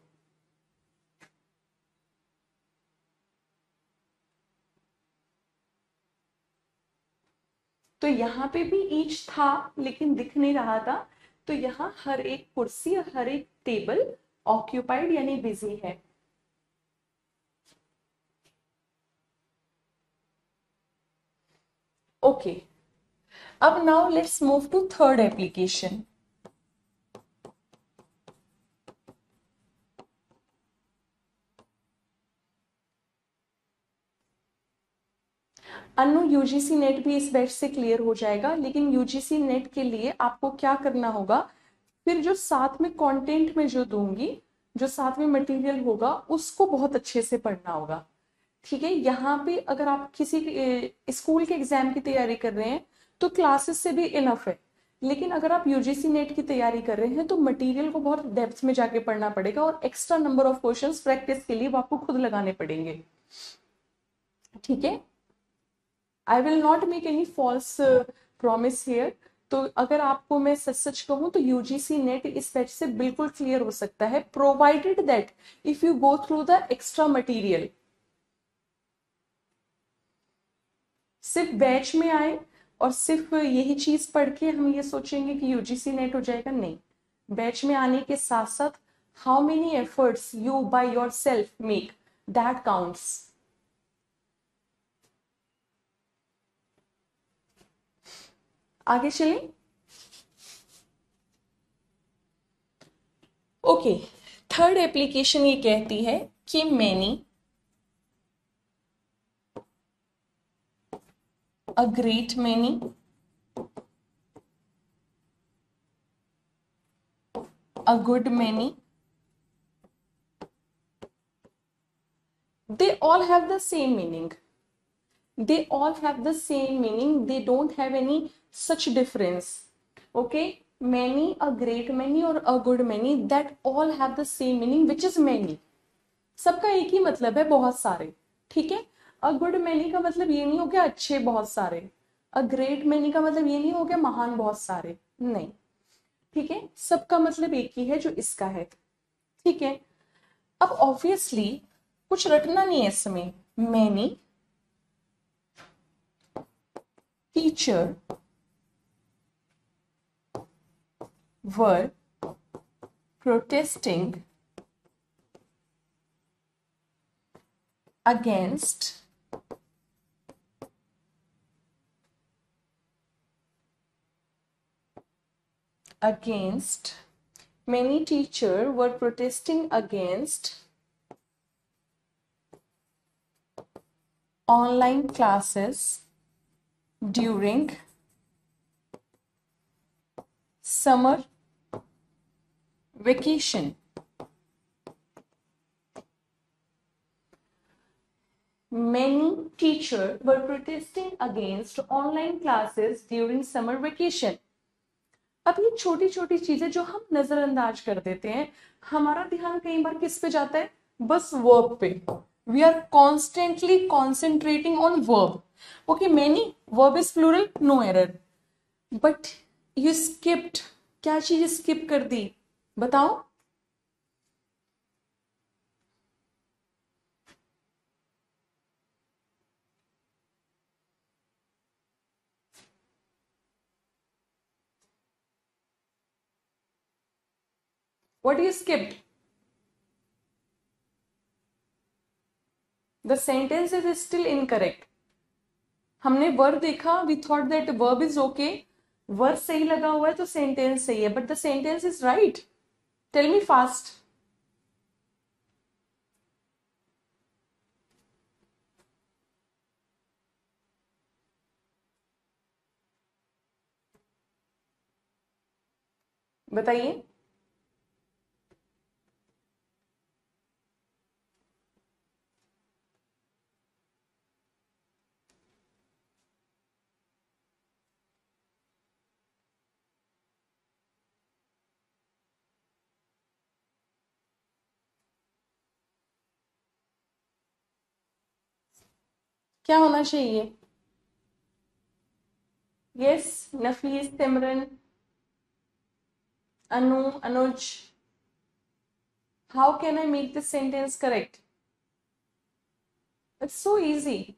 तो यहाँ पे भी ईच था लेकिन दिख नहीं रहा था, तो यहाँ हर एक कुर्सी और हर एक टेबल ऑक्यूपाइड यानी बिजी है। ओके, अब now let's move to third application. Anu UGC NET भी इस बैच से क्लियर हो जाएगा, लेकिन यूजीसी नेट के लिए आपको क्या करना होगा, फिर जो साथ में कंटेंट में जो दूंगी, जो साथ में मटेरियल होगा उसको बहुत अच्छे से पढ़ना होगा, ठीक है। यहाँ पे अगर आप किसी स्कूल के एग्जाम की तैयारी कर रहे हैं तो क्लासेस से भी इनफ है, लेकिन अगर आप यूजीसी नेट की तैयारी कर रहे हैं तो मटेरियल को बहुत डेप्थ में जाके पढ़ना पड़ेगा और extra number of questions practice के लिए वो आपको खुद लगाने पड़ेंगे, ठीक है। I will not make any false promise here. तो अगर आपको मैं सच सच कहूं तो यूजीसी नेट इस बैच से बिल्कुल क्लियर हो सकता है, provided that if you go through the extra material. सिर्फ बैच में आए और सिर्फ यही चीज पढ़ के हम ये सोचेंगे कि यूजीसी नेट हो जाएगा, नहीं। बैच में आने के साथ साथ how many efforts you by your self make, that counts. आगे चलें। ओके, थर्ड एप्लीकेशन ये कहती है कि many, a great many, a good many, they all have the same meaning, they all have the same meaning, they don't have any such difference, okay। many, a great many और a good many, that all have the same meaning which is many, सबका एक ही मतलब है, बहुत सारे, ठीक है। A good many का मतलब ये नहीं हो गया अच्छे बहुत सारे, अ ग्रेट मैनी का मतलब ये नहीं हो गया महान बहुत सारे, नहीं, ठीक है, सबका मतलब एक ही है जो इसका है, ठीक है। अब ऑब्वियसली कुछ रटना नहीं है इसमें, many teacher were protesting against against, many teachers were protesting against online classes during summer vacation. Many teachers were protesting against online classes during summer vacation. अब ये छोटी छोटी चीजें जो हम नजरअंदाज कर देते हैं, हमारा ध्यान कई बार किस पे जाता है? बस वर्ब पे. We are constantly concentrating on verb. Okay, many verb is plural, no error. But you skipped. क्या चीज स्किप कर दी? बताओ. What you skipped? The sentence is still incorrect. हमने verb देखा, we thought that verb is okay. Verb सही लगा हुआ है तो sentence सही है, but the sentence is right. Tell me fast. बताइए. क्या होना चाहिए? Yes, Nafees, Simran, Anu, Anuj. How can I make this sentence correct? It's so easy.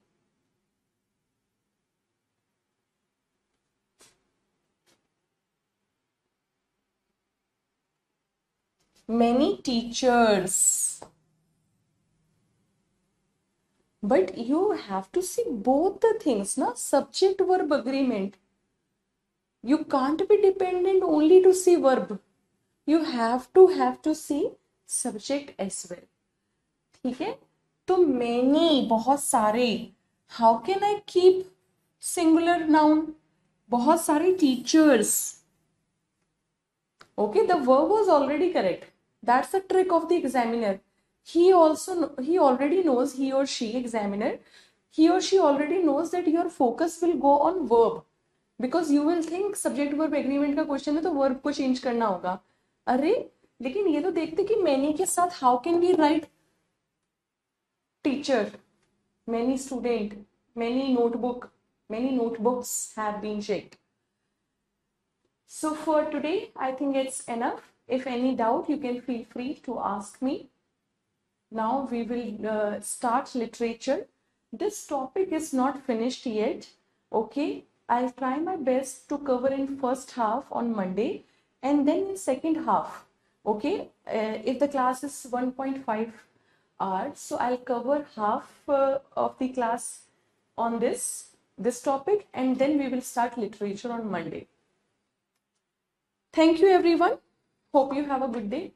Many teachers. But you have to see both the things, na? Subject verb agreement. You can't be dependent only to see verb. You have to see subject as well. ठीक है? तो many, बहुत सारे. How can I keep singular noun? बहुत सारे teachers. Okay, the verb was already correct. That's the trick of the examiner. He already knows, he or she, examiner, he or she already knows that your focus will go on verb. Because you will think subject verb agreement का question है तो verb को change करना होगा. अरे लेकिन ये तो देखते कि many के साथ how can we write teacher, many student, many notebooks have been checked. So for today, I think it's enough. If any doubt, you can feel free to ask me. Now we will start literature. This topic is not finished yet. Okay, I'll try my best to cover in first half on Monday and then in second half. Okay, if the class is 1.5 hours, so I'll cover half of the class on this topic and then we will start literature on Monday. Thank you everyone. Hope you have a good day.